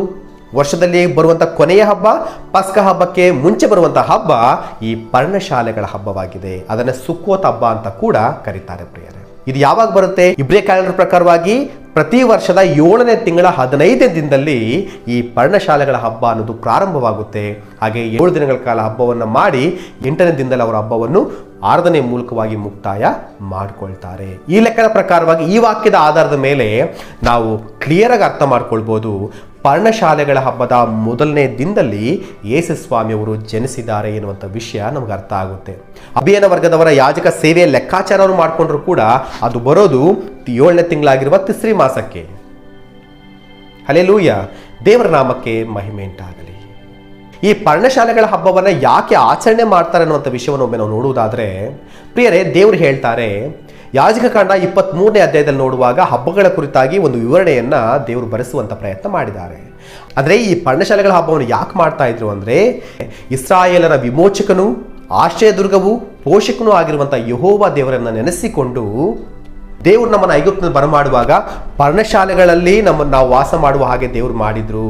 ವರ್ಷದಲ್ಲಿ ಬರುವಂತ ಕೊನೆಯ ಹಬ್ಬ, ಪಸ್ಕ ಹಬ್ಬಕ್ಕೆ ಮುಂಚೆ ಬರುವಂತಹ ಹಬ್ಬ ಈ ಪರ್ಣಶಾಲೆಗಳ ಹಬ್ಬವಾಗಿದೆ. ಅದನ್ನ ಸುಕ್ಕೋತ್ ಹಬ್ಬ ಅಂತ ಕೂಡ ಕರೀತಾರೆ ಪ್ರಿಯರೇ. ಇದು ಯಾವಾಗ ಬರುತ್ತೆ? ಇಬ್ರಿಯ ಕ್ಯಾಲೆಂಡರ್ ಪ್ರಕಾರವಾಗಿ ಪ್ರತಿ ವರ್ಷದ 7ನೇ ತಿಂಗಳ 15ನೇ ದಿನದಲ್ಲಿ ಈ ಪರ್ಣಶಾಲೆಗಳ ಹಬ್ಬ ಅನ್ನೋದು ಪ್ರಾರಂಭವಾಗುತ್ತೆ. ಹಾಗೆ 7 ದಿನಗಳ ಕಾಲ ಹಬ್ಬವನ್ನು ಮಾಡಿ 8ನೇ ದಿನದಲ್ಲಿ ಅವರ ಹಬ್ಬವನ್ನು ಆರಾಧನೆ ಮೂಲಕವಾಗಿ ಮುಕ್ತಾಯ ಮಾಡಿಕೊಳ್ತಾರೆ. ಈ ಲೆಕ್ಕದ ಪ್ರಕಾರವಾಗಿ ಈ ವಾಕ್ಯದ ಆಧಾರದ ಮೇಲೆ ನಾವು ಕ್ಲಿಯರ್ ಆಗಿ ಅರ್ಥ ಮಾಡ್ಕೊಳ್ಬಹುದು, ಪರ್ಣಶಾಲೆಗಳ ಹಬ್ಬದ ಮೊದಲನೇ ದಿನದಲ್ಲಿ ಯೇಸು ಸ್ವಾಮಿಯವರು ಜನಿಸಿದ್ದಾರೆ ಎನ್ನುವಂಥ ವಿಷಯ ನಮ್ಗೆ ಅರ್ಥ ಆಗುತ್ತೆ. ಅಭಿಯನ ವರ್ಗದವರ ಯಾಜಕ ಸೇವೆಯ ಲೆಕ್ಕಾಚಾರವನ್ನು ಮಾಡಿಕೊಂಡ್ರು ಕೂಡ ಅದು ಬರೋದು 7ನೇ ತಿಂಗಳಾಗಿರುವ ತಿಸ್ರಿ ಮಾಸಕ್ಕೆ. ಹಲ್ಲೆಲೂಯಾ, ದೇವರ ನಾಮಕ್ಕೆ ಮಹಿಮೆ ಉಂಟಾಗಲಿ. ಈ ಪರ್ಣಶಾಲೆಗಳ ಹಬ್ಬವನ್ನು ಯಾಕೆ ಆಚರಣೆ ಮಾಡ್ತಾರೆ ಅನ್ನುವಂಥ ವಿಷಯವನ್ನು ಒಮ್ಮೆ ನಾವು ನೋಡುವುದಾದ್ರೆ ಪ್ರಿಯರೇ, ದೇವರು ಹೇಳ್ತಾರೆ, ಯಾಜಕ ಕಾಂಡ 23ನೇ ಅಧ್ಯಾಯದಲ್ಲಿ ನೋಡುವಾಗ ಹಬ್ಬಗಳ ಕುರಿತಾಗಿ ಒಂದು ವಿವರಣೆಯನ್ನ ದೇವರು ಬರೆಸುವಂತ ಪ್ರಯತ್ನ ಮಾಡಿದ್ದಾರೆ. ಅಂದ್ರೆ ಈ ಪರ್ಣಶಾಲೆಗಳ ಹಬ್ಬವನ್ನು ಯಾಕೆ ಮಾಡ್ತಾ ಇದ್ರು ಅಂದ್ರೆ, ಇಸ್ರಾಯೇಲರ ವಿಮೋಚಕನು, ಆಶ್ರಯದುರ್ಗವು, ಪೋಷಕನೂ ಆಗಿರುವಂತಹ ಯೆಹೋವ ದೇವರನ್ನ ನೆನೆಸಿಕೊಂಡು ದೇವರು ನಮ್ಮನ್ನು ಐಗುಪ್ತದಿಂದ ಬರಮಾಡುವಾಗ ಪರ್ಣಶಾಲೆಗಳಲ್ಲಿ ನಾವು ವಾಸ ಮಾಡುವ ಹಾಗೆ ದೇವರು ಮಾಡಿದ್ರು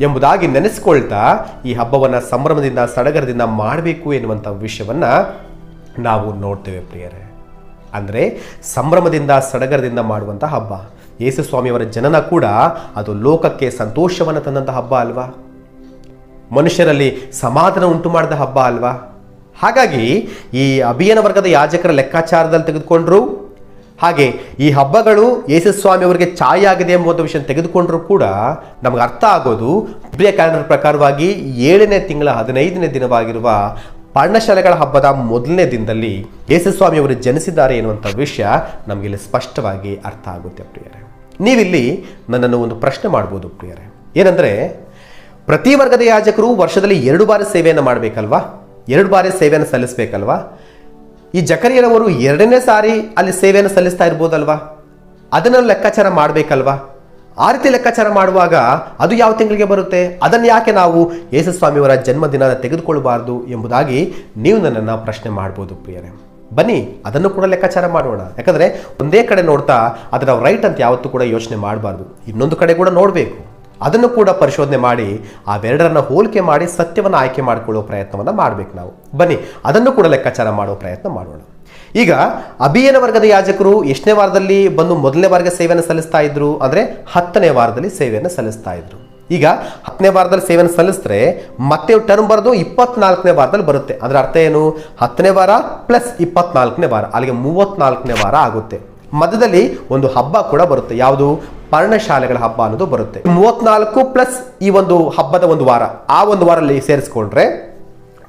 ಎಂಬುದಾಗಿ ನೆನೆಸ್ಕೊಳ್ತಾ ಈ ಹಬ್ಬವನ್ನ ಸಂಭ್ರಮದಿಂದ ಸಡಗರದಿಂದ ಮಾಡಬೇಕು ಎನ್ನುವಂಥ ವಿಷಯವನ್ನ ನಾವು ನೋಡ್ತೇವೆ ಪ್ರಿಯರೇ. ಅಂದರೆ ಸಂಭ್ರಮದಿಂದ ಸಡಗರದಿಂದ ಮಾಡುವಂಥ ಹಬ್ಬ. ಯೇಸು ಸ್ವಾಮಿಯವರ ಜನನ ಕೂಡ ಅದು ಲೋಕಕ್ಕೆ ಸಂತೋಷವನ್ನು ತಂದಂಥ ಹಬ್ಬ ಅಲ್ವಾ? ಮನುಷ್ಯರಲ್ಲಿ ಸಮಾಧಾನ ಉಂಟು ಮಾಡಿದ ಹಬ್ಬ ಅಲ್ವಾ? ಹಾಗಾಗಿ ಈ ಅಭಿಯನ ವರ್ಗದ ಯಾಜಕರ ಲೆಕ್ಕಾಚಾರದಲ್ಲಿ ತೆಗೆದುಕೊಂಡ್ರು, ಹಾಗೆ ಈ ಹಬ್ಬಗಳು ಯೇಸು ಸ್ವಾಮಿಯವರಿಗೆ ಛಾಯೆಯಾಗಿದೆ ಎಂಬುದು ವಿಷಯ ತೆಗೆದುಕೊಂಡ್ರು ಕೂಡ ನಮ್ಗೆ ಅರ್ಥ ಆಗೋದು ಇಬ್ರಿಯ ಕ್ಯಾಲೆಂಡರ್ ಪ್ರಕಾರವಾಗಿ 7ನೇ ತಿಂಗಳ 15ನೇ ದಿನವಾಗಿರುವ ಪರ್ಣಶಾಲೆಗಳ ಹಬ್ಬದ ಮೊದಲನೇ ದಿನದಲ್ಲಿ ಯೇಸು ಸ್ವಾಮಿಯವರು ಜನಿಸಿದ್ದಾರೆ ಎನ್ನುವಂಥ ವಿಷಯ ನಮಗಿಲ್ಲಿ ಸ್ಪಷ್ಟವಾಗಿ ಅರ್ಥ ಆಗುತ್ತೆ ಪ್ರಿಯರೇ. ನೀವಿಲ್ಲಿ ನನ್ನನ್ನು ಒಂದು ಪ್ರಶ್ನೆ ಮಾಡ್ಬೋದು ಪ್ರಿಯರೇ, ಏನಂದರೆ ಪ್ರತಿ ವರ್ಗದ ಯಾಜಕರು ವರ್ಷದಲ್ಲಿ 2 ಬಾರಿ ಸೇವೆಯನ್ನು ಮಾಡಬೇಕಲ್ವಾ? 2 ಬಾರಿ ಸೇವೆಯನ್ನು ಸಲ್ಲಿಸಬೇಕಲ್ವಾ? ಈ ಜಕರಿಯರವರು 2ನೇ ಸಾರಿ ಅಲ್ಲಿ ಸೇವೆಯನ್ನು ಸಲ್ಲಿಸ್ತಾ ಇರ್ಬೋದಲ್ವಾ? ಅದನ್ನು ಲೆಕ್ಕಾಚಾರ ಮಾಡಬೇಕಲ್ವಾ? ಆ ರೀತಿ ಲೆಕ್ಕಾಚಾರ ಮಾಡುವಾಗ ಅದು ಯಾವ ತಿಂಗಳಿಗೆ ಬರುತ್ತೆ? ಅದನ್ನು ಯಾಕೆ ನಾವು ಯೇಸು ಸ್ವಾಮಿಯವರ ಜನ್ಮದಿನ ತೆಗೆದುಕೊಳ್ಳಬಾರ್ದು ಎಂಬುದಾಗಿ ನೀವು ನನ್ನನ್ನು ಪ್ರಶ್ನೆ ಮಾಡ್ಬೋದು ಪ್ರಿಯರೇ. ಬನ್ನಿ ಅದನ್ನು ಕೂಡ ಲೆಕ್ಕಾಚಾರ ಮಾಡೋಣ. ಯಾಕಂದರೆ ಒಂದೇ ಕಡೆ ನೋಡ್ತಾ ಅದು ನಾವು ರೈಟ್ ಅಂತ ಯಾವತ್ತೂ ಕೂಡ ಯೋಚನೆ ಮಾಡಬಾರ್ದು. ಇನ್ನೊಂದು ಕಡೆ ಕೂಡ ನೋಡಬೇಕು, ಅದನ್ನು ಕೂಡ ಪರಿಶೋಧನೆ ಮಾಡಿ ಅವೆರಡರನ್ನ ಹೋಲಿಕೆ ಮಾಡಿ ಸತ್ಯವನ್ನು ಆಯ್ಕೆ ಮಾಡಿಕೊಳ್ಳುವ ಪ್ರಯತ್ನವನ್ನು ಮಾಡಬೇಕು ನಾವು. ಬನ್ನಿ ಅದನ್ನು ಕೂಡ ಲೆಕ್ಕಾಚಾರ ಮಾಡುವ ಪ್ರಯತ್ನ ಮಾಡೋಣ. ಈಗ ಅಭಿಯನ ವರ್ಗದ ಯಾಜಕರು ಎಷ್ಟನೇ ವಾರದಲ್ಲಿ ಬಂದು ಮೊದಲನೇ ವಾರಕ್ಕೆ ಸೇವೆಯನ್ನು ಸಲ್ಲಿಸ್ತಾ ಇದ್ರು ಅಂದರೆ 10ನೇ ವಾರದಲ್ಲಿ ಸೇವೆಯನ್ನು ಸಲ್ಲಿಸ್ತಾ ಇದ್ರು. ಈಗ 10ನೇ ವಾರದಲ್ಲಿ ಸೇವೆಯನ್ನು ಸಲ್ಲಿಸಿದ್ರೆ ಮತ್ತೆ ಟರ್ಮ್ ಬರೋದು 24ನೇ ವಾರದಲ್ಲಿ ಬರುತ್ತೆ. ಅದರ ಅರ್ಥ ಏನು? 10ನೇ ವಾರ ಪ್ಲಸ್ 24ನೇ ವಾರ, ಅಲ್ಲಿಗೆ 34ನೇ ವಾರ ಆಗುತ್ತೆ. ಮಧ್ಯದಲ್ಲಿ ಒಂದು ಹಬ್ಬ ಕೂಡ ಬರುತ್ತೆ. ಯಾವುದು? ಪರ್ಣಶಾಲೆಗಳ ಹಬ್ಬ ಅನ್ನೋದು ಬರುತ್ತೆ. 34 ಪ್ಲಸ್ ಈ ಒಂದು ಹಬ್ಬದ ಒಂದು ವಾರ, ಆ ಒಂದು ವಾರಲ್ಲಿ ಸೇರಿಸ್ಕೊಂಡ್ರೆ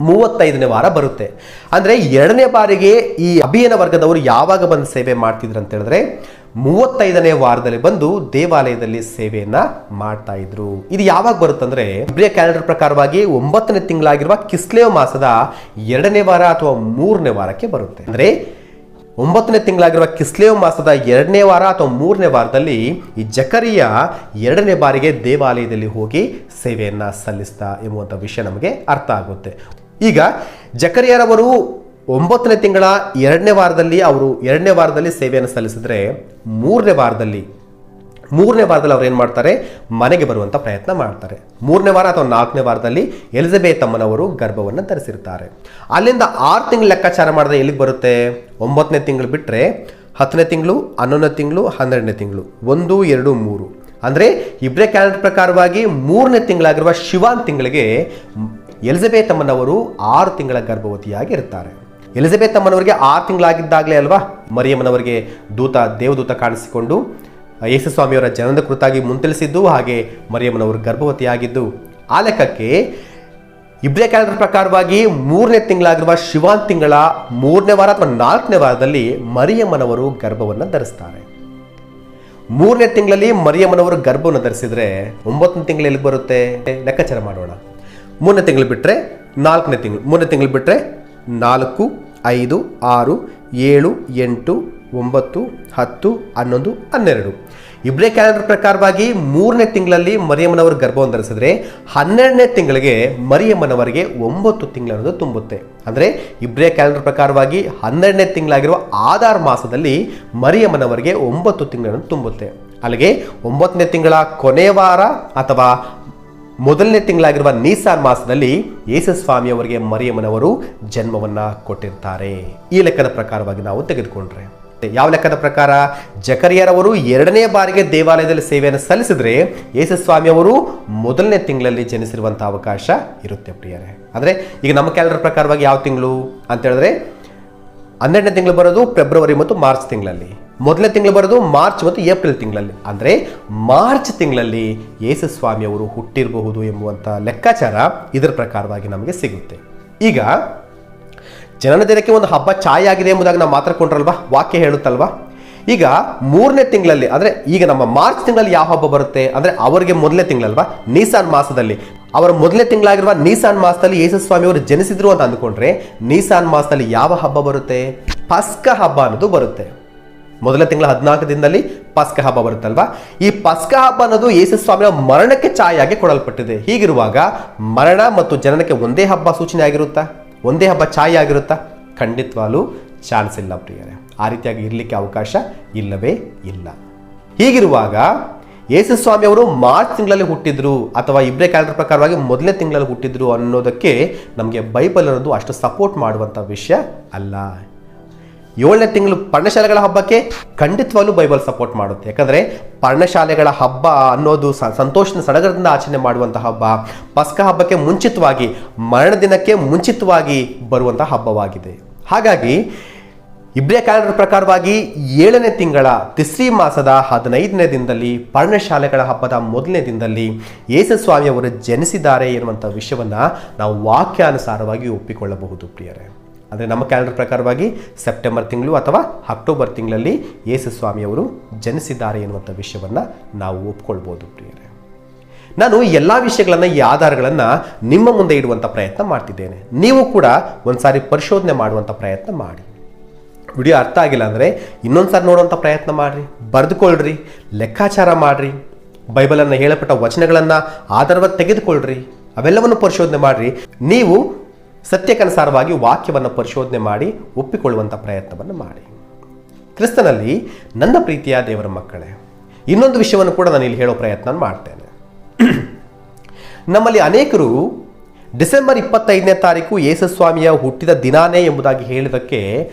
35ನೇ ವಾರ ಬರುತ್ತೆ. ಅಂದ್ರೆ 2ನೇ ಬಾರಿಗೆ ಈ ಅಭಿಯನ ವರ್ಗದವರು ಯಾವಾಗ ಬಂದು ಸೇವೆ ಮಾಡ್ತಿದ್ರು ಅಂತ ಹೇಳಿದ್ರೆ 35ನೇ ವಾರದಲ್ಲಿ ಬಂದು ದೇವಾಲಯದಲ್ಲಿ ಸೇವೆಯನ್ನ ಮಾಡ್ತಾ ಇದ್ರು. ಇದು ಯಾವಾಗ ಬರುತ್ತಂದ್ರೆ ಇಬ್ರಿಯ ಕ್ಯಾಲೆಂಡರ್ ಪ್ರಕಾರವಾಗಿ 9ನೇ ತಿಂಗಳಾಗಿರುವ ಕಿಸ್ಲೇವ್ ಮಾಸದ 2ನೇ ವಾರ ಅಥವಾ 3ನೇ ವಾರಕ್ಕೆ ಬರುತ್ತೆ. ಅಂದ್ರೆ 9ನೇ ತಿಂಗಳಾಗಿರುವ ಕಿಸ್ಲೇವ್ ಮಾಸದ 2ನೇ ವಾರ ಅಥವಾ 3ನೇ ವಾರದಲ್ಲಿ ಈ ಜಕರಿಯ 2ನೇ ಬಾರಿಗೆ ದೇವಾಲಯದಲ್ಲಿ ಹೋಗಿ ಸೇವೆಯನ್ನ ಸಲ್ಲಿಸ್ತಾ ಎಂಬುವಂಥ ವಿಷಯ ನಮಗೆ ಅರ್ಥ ಆಗುತ್ತೆ. ಈಗ ಜಕರಿಯರವರು 9ನೇ ತಿಂಗಳ 2ನೇ ವಾರದಲ್ಲಿ ಅವರು 2ನೇ ವಾರದಲ್ಲಿ ಸೇವೆಯನ್ನು ಸಲ್ಲಿಸಿದ್ರೆ 3ನೇ ವಾರದಲ್ಲಿ ಅವ್ರು ಏನು ಮಾಡ್ತಾರೆ? ಮನೆಗೆ ಬರುವಂಥ ಪ್ರಯತ್ನ ಮಾಡ್ತಾರೆ. 3ನೇ ವಾರ ಅಥವಾ 4ನೇ ವಾರದಲ್ಲಿ ಎಲಿಜಬೆತ್ ಅಮ್ಮನವರು ಗರ್ಭವನ್ನು ಧರಿಸಿರ್ತಾರೆ. ಅಲ್ಲಿಂದ 6 ತಿಂಗಳು ಲೆಕ್ಕಾಚಾರ ಮಾಡಿದ್ರೆ ಎಲ್ಲಿಗೆ ಬರುತ್ತೆ? 9ನೇ ತಿಂಗಳು ಬಿಟ್ಟರೆ 10ನೇ ತಿಂಗಳು, 11ನೇ ತಿಂಗಳು, 12ನೇ ತಿಂಗಳು, 1, 2, 3. ಅಂದರೆ ಇಬ್ರಿಯ ಕ್ಯಾಲೆಂಡರ್ ಪ್ರಕಾರವಾಗಿ 3ನೇ ತಿಂಗಳಾಗಿರುವ ಶಿವಾನ್ ತಿಂಗಳಿಗೆ ಎಲಿಜಬೆತ್ ಅಮ್ಮನವರು 6 ತಿಂಗಳ ಗರ್ಭವತಿಯಾಗಿ ಇರ್ತಾರೆ. ಎಲಿಜಬೆತ್ ಅಮ್ಮನವರಿಗೆ 6 ತಿಂಗಳಾಗಿದ್ದಾಗಲೇ ಅಲ್ವಾ ಮರಿಯಮ್ಮನವರಿಗೆ ದೇವದೂತ ಕಾಣಿಸಿಕೊಂಡು ಯೇಸು ಸ್ವಾಮಿಯವರ ಜನನದ ಕುರಿತಾಗಿ ಮುಂತಿಳಿಸಿದ್ದು, ಹಾಗೆ ಮರಿಯಮ್ಮನವರು ಗರ್ಭವತಿಯಾಗಿದ್ದು. ಆ ಲೆಕ್ಕಕ್ಕೆ ಇಬ್ರಿಯ ಕ್ಯಾಲೆಂಡರ್ ಪ್ರಕಾರವಾಗಿ 3ನೇ ತಿಂಗಳಾಗಿರುವ ಶಿವಾನ್ ತಿಂಗಳ 3ನೇ ವಾರ ಅಥವಾ 4ನೇ ವಾರದಲ್ಲಿ ಮರಿಯಮ್ಮನವರು ಗರ್ಭವನ್ನು ಧರಿಸ್ತಾರೆ. 3ನೇ ತಿಂಗಳಲ್ಲಿ ಮರಿಯಮ್ಮನವರು ಗರ್ಭವನ್ನು ಧರಿಸಿದ್ರೆ 9ನೇ ತಿಂಗಳು ಎಲ್ಲಿಗೆ ಬರುತ್ತೆ? ಲೆಕ್ಕಾಚಾರ ಮಾಡೋಣ. 3ನೇ ತಿಂಗಳು ಬಿಟ್ಟರೆ 4ನೇ ತಿಂಗಳು, 3ನೇ ತಿಂಗಳು ಬಿಟ್ಟರೆ 4, 5, 6, 7, 8, 9, 10, 11, 12. ಇಬ್ರಿಯ ಕ್ಯಾಲೆಂಡರ್ ಪ್ರಕಾರವಾಗಿ 3ನೇ ತಿಂಗಳಲ್ಲಿ ಮರಿಯಮ್ಮನವರು ಗರ್ಭವನ್ನು ಧರಿಸಿದ್ರೆ 12ನೇ ತಿಂಗಳಿಗೆ ಮರಿಯಮ್ಮನವರಿಗೆ 9 ತಿಂಗಳನ್ನೋದು ತುಂಬುತ್ತೆ. ಅಂದರೆ ಇಬ್ರಿಯ ಕ್ಯಾಲೆಂಡರ್ ಪ್ರಕಾರವಾಗಿ 12ನೇ ತಿಂಗಳಾಗಿರುವ ಆಧಾರ್ ಮಾಸದಲ್ಲಿ ಮರಿಯಮ್ಮನವರಿಗೆ 9 ತಿಂಗಳನ್ನು ತುಂಬುತ್ತೆ. ಅಲ್ಲಿಗೆ 9ನೇ ತಿಂಗಳ ಕೊನೆಯ ವಾರ ಅಥವಾ ಮೊದಲನೇ ತಿಂಗಳಾಗಿರುವ ನೀಸಾನ್ ಮಾಸದಲ್ಲಿ ಯೇಸು ಸ್ವಾಮಿಯವರಿಗೆ ಮರಿಯಮ್ಮನವರು ಜನ್ಮವನ್ನ ಕೊಟ್ಟಿರ್ತಾರೆ. ಈ ಲೆಕ್ಕದ ಪ್ರಕಾರವಾಗಿ ನಾವು ತೆಗೆದುಕೊಂಡ್ರೆ ಯಾವ ಲೆಕ್ಕದ ಪ್ರಕಾರ? ಜಕರಿಯರವರು 2ನೇ ಬಾರಿಗೆ ದೇವಾಲಯದಲ್ಲಿ ಸೇವೆಯನ್ನು ಸಲ್ಲಿಸಿದ್ರೆ ಯೇಸು ಸ್ವಾಮಿಯವರು ಮೊದಲನೇ ತಿಂಗಳಲ್ಲಿ ಜನಿಸಿರುವಂತಹ ಅವಕಾಶ ಇರುತ್ತೆ ಪ್ರಿಯರೇ. ಅಂದರೆ ಈಗ ನಮ್ಮ ಕ್ಯಾಲೆಂಡರ್ ಪ್ರಕಾರವಾಗಿ ಯಾವ ತಿಂಗಳು ಅಂತ ಹೇಳಿದ್ರೆ 12ನೇ ತಿಂಗಳು ಬರೋದು ಫೆಬ್ರವರಿ ಮತ್ತು ಮಾರ್ಚ್ ತಿಂಗಳಲ್ಲಿ, ಮೊದಲನೇ ತಿಂಗಳು ಬರೋದು ಮಾರ್ಚ್ ಮತ್ತು ಏಪ್ರಿಲ್ ತಿಂಗಳಲ್ಲಿ. ಅಂದರೆ ಮಾರ್ಚ್ ತಿಂಗಳಲ್ಲಿ ಯೇಸು ಸ್ವಾಮಿಯವರು ಹುಟ್ಟಿರಬಹುದು ಎಂಬುವಂಥ ಲೆಕ್ಕಾಚಾರ ಇದರ ಪ್ರಕಾರವಾಗಿ ನಮಗೆ ಸಿಗುತ್ತೆ. ಈಗ ಜನನ ದಿನಕ್ಕೆ ಒಂದು ಹಬ್ಬ ಛಾಯೆ ಆಗಿದೆ ಎಂಬುದಾಗಿ ನಾವು ಮಾತಾಡ್ಕೊಂಡ್ರಲ್ವಾ, ವಾಕ್ಯ ಹೇಳುತ್ತಲ್ವಾ. ಈಗ 3ನೇ ತಿಂಗಳಲ್ಲಿ ಅಂದರೆ ಈಗ ನಮ್ಮ ಮಾರ್ಚ್ ತಿಂಗಳಲ್ಲಿ ಯಾವ ಹಬ್ಬ ಬರುತ್ತೆ ಅಂದರೆ ಅವರಿಗೆ ಮೊದಲನೇ ತಿಂಗಳಲ್ವಾ, ನೀಸಾನ್ ಮಾಸದಲ್ಲಿ ಅವರ ಮೊದಲನೇ ತಿಂಗಳಾಗಿರುವ ನೀಸಾನ್ ಮಾಸದಲ್ಲಿ ಯೇಸು ಸ್ವಾಮಿಯವರು ಜನಿಸಿದ್ರು ಅಂತ ಅಂದ್ಕೊಂಡ್ರೆ ನೀಸಾನ್ ಮಾಸದಲ್ಲಿ ಯಾವ ಹಬ್ಬ ಬರುತ್ತೆ? ಪಸ್ಕ ಹಬ್ಬ ಅನ್ನೋದು ಬರುತ್ತೆ. ಮೊದಲ ತಿಂಗಳ 14 ದಿನದಲ್ಲಿ ಪಸ್ಕ ಹಬ್ಬ ಬರುತ್ತಲ್ವಾ. ಈ ಪಸ್ಕ ಹಬ್ಬ ಅನ್ನೋದು ಯೇಸು ಸ್ವಾಮಿಯ ಮರಣಕ್ಕೆ ಛಾಯೆಯಾಗಿ ಕೊಡಲ್ಪಟ್ಟಿದೆ. ಹೀಗಿರುವಾಗ ಮರಣ ಮತ್ತು ಜನನಕ್ಕೆ ಒಂದೇ ಹಬ್ಬ ಸೂಚನೆ ಆಗಿರುತ್ತಾ? ಒಂದೇ ಹಬ್ಬ ಛಾಯೆ ಆಗಿರುತ್ತಾ? ಖಂಡಿತವಾಗ್ಲೂ ಚಾನ್ಸ್ ಇಲ್ಲ ಪ್ರಿಯರೇ. ಆ ರೀತಿಯಾಗಿ ಇರಲಿಕ್ಕೆ ಅವಕಾಶ ಇಲ್ಲವೇ ಇಲ್ಲ. ಹೀಗಿರುವಾಗ ಯೇಸು ಸ್ವಾಮಿಯವರು ಮಾರ್ಚ್ ತಿಂಗಳಲ್ಲಿ ಹುಟ್ಟಿದ್ರು ಅಥವಾ ಇಬ್ರಿಯ ಕ್ಯಾಲೆಂಡರ್ ಪ್ರಕಾರವಾಗಿ ಮೊದಲನೇ ತಿಂಗಳಲ್ಲಿ ಹುಟ್ಟಿದ್ರು ಅನ್ನೋದಕ್ಕೆ ನಮಗೆ ಬೈಬಲ್ ಅನ್ನೋದು ಅಷ್ಟು ಸಪೋರ್ಟ್ ಮಾಡುವಂಥ ವಿಷಯ ಅಲ್ಲ. 7ನೇ ತಿಂಗಳು ಪರ್ಣಶಾಲೆಗಳ ಹಬ್ಬಕ್ಕೆ ಖಂಡಿತವಾಗ್ಲೂ ಬೈಬಲ್ ಸಪೋರ್ಟ್ ಮಾಡುತ್ತೆ. ಯಾಕಂದರೆ ಪರ್ಣಶಾಲೆಗಳ ಹಬ್ಬ ಅನ್ನೋದು ಸಂತೋಷದ ಸಡಗರದಿಂದ ಆಚರಣೆ ಮಾಡುವಂಥ ಹಬ್ಬ. ಪಸ್ಕ ಹಬ್ಬಕ್ಕೆ ಮುಂಚಿತವಾಗಿ, ಮರಣ ದಿನಕ್ಕೆ ಮುಂಚಿತವಾಗಿ ಬರುವಂಥ ಹಬ್ಬವಾಗಿದೆ. ಹಾಗಾಗಿ ಇಬ್ರಿಯ ಕ್ಯಾಲೆಂಡರ್ ಪ್ರಕಾರವಾಗಿ 7ನೇ ತಿಂಗಳ ತಿಸ್ರಿ ಮಾಸದ 15ನೇ ದಿನದಲ್ಲಿ ಪರ್ಣಶಾಲೆಗಳ ಹಬ್ಬದ ಮೊದಲನೇ ದಿನದಲ್ಲಿ ಯೇಸು ಸ್ವಾಮಿಯವರು ಜನಿಸಿದ್ದಾರೆ ಎನ್ನುವಂಥ ವಿಷಯವನ್ನು ನಾವು ವಾಕ್ಯಾನುಸಾರವಾಗಿ ಒಪ್ಪಿಕೊಳ್ಳಬಹುದು ಪ್ರಿಯರೇ. ಅಂದರೆ ನಮ್ಮ ಕ್ಯಾಲೆಂಡರ್ ಪ್ರಕಾರವಾಗಿ ಸೆಪ್ಟೆಂಬರ್ ತಿಂಗಳು ಅಥವಾ ಅಕ್ಟೋಬರ್ ತಿಂಗಳಲ್ಲಿ ಯೇಸು ಸ್ವಾಮಿಯವರು ಜನಿಸಿದ್ದಾರೆ ಎನ್ನುವಂಥ ವಿಷಯವನ್ನು ನಾವು ಒಪ್ಕೊಳ್ಬೋದು ಪ್ರಿಯರೇ. ನಾನು ಎಲ್ಲ ವಿಷಯಗಳನ್ನು, ಈ ಆಧಾರಗಳನ್ನು ನಿಮ್ಮ ಮುಂದೆ ಇಡುವಂಥ ಪ್ರಯತ್ನ ಮಾಡ್ತಿದ್ದೇನೆ. ನೀವು ಕೂಡ ಒಂದ್ಸಾರಿ ಪರಿಶೋಧನೆ ಮಾಡುವಂಥ ಪ್ರಯತ್ನ ಮಾಡಿ. ವಿಡಿಯೋ ಅರ್ಥ ಆಗಿಲ್ಲ ಅಂದರೆ ಇನ್ನೊಂದು ಸಾರಿ ನೋಡುವಂಥ ಪ್ರಯತ್ನ ಮಾಡಿರಿ, ಬರೆದುಕೊಳ್ಳ್ರಿ, ಲೆಕ್ಕಾಚಾರ ಮಾಡಿರಿ, ಬೈಬಲನ್ನು ಹೇಳಪಟ್ಟ ವಚನಗಳನ್ನು ಆಧಾರವಾಗಿ ತೆಗೆದುಕೊಳ್ಳ್ರಿ, ಅವೆಲ್ಲವನ್ನು ಪರಿಶೋಧನೆ ಮಾಡಿರಿ. ನೀವು ಸತ್ಯಕ್ಕನುಸಾರವಾಗಿ ವಾಕ್ಯವನ್ನು ಪರಿಶೋಧನೆ ಮಾಡಿ ಒಪ್ಪಿಕೊಳ್ಳುವಂಥ ಪ್ರಯತ್ನವನ್ನು ಮಾಡಿ. ಕ್ರಿಸ್ತನಲ್ಲಿ ನನ್ನ ಪ್ರೀತಿಯ ದೇವರ ಮಕ್ಕಳೇ, ಇನ್ನೊಂದು ವಿಷಯವನ್ನು ಕೂಡ ನಾನು ಇಲ್ಲಿ ಹೇಳೋ ಪ್ರಯತ್ನ ಮಾಡ್ತೇನೆ. ನಮ್ಮಲ್ಲಿ ಅನೇಕರು ಡಿಸೆಂಬರ್ 25ನೇ ತಾರೀಕು ಯೇಸು ಸ್ವಾಮಿಯ ಹುಟ್ಟಿದ ದಿನಾನೇ ಎಂಬುದಾಗಿ ಹೇಳಿದಕ್ಕೆ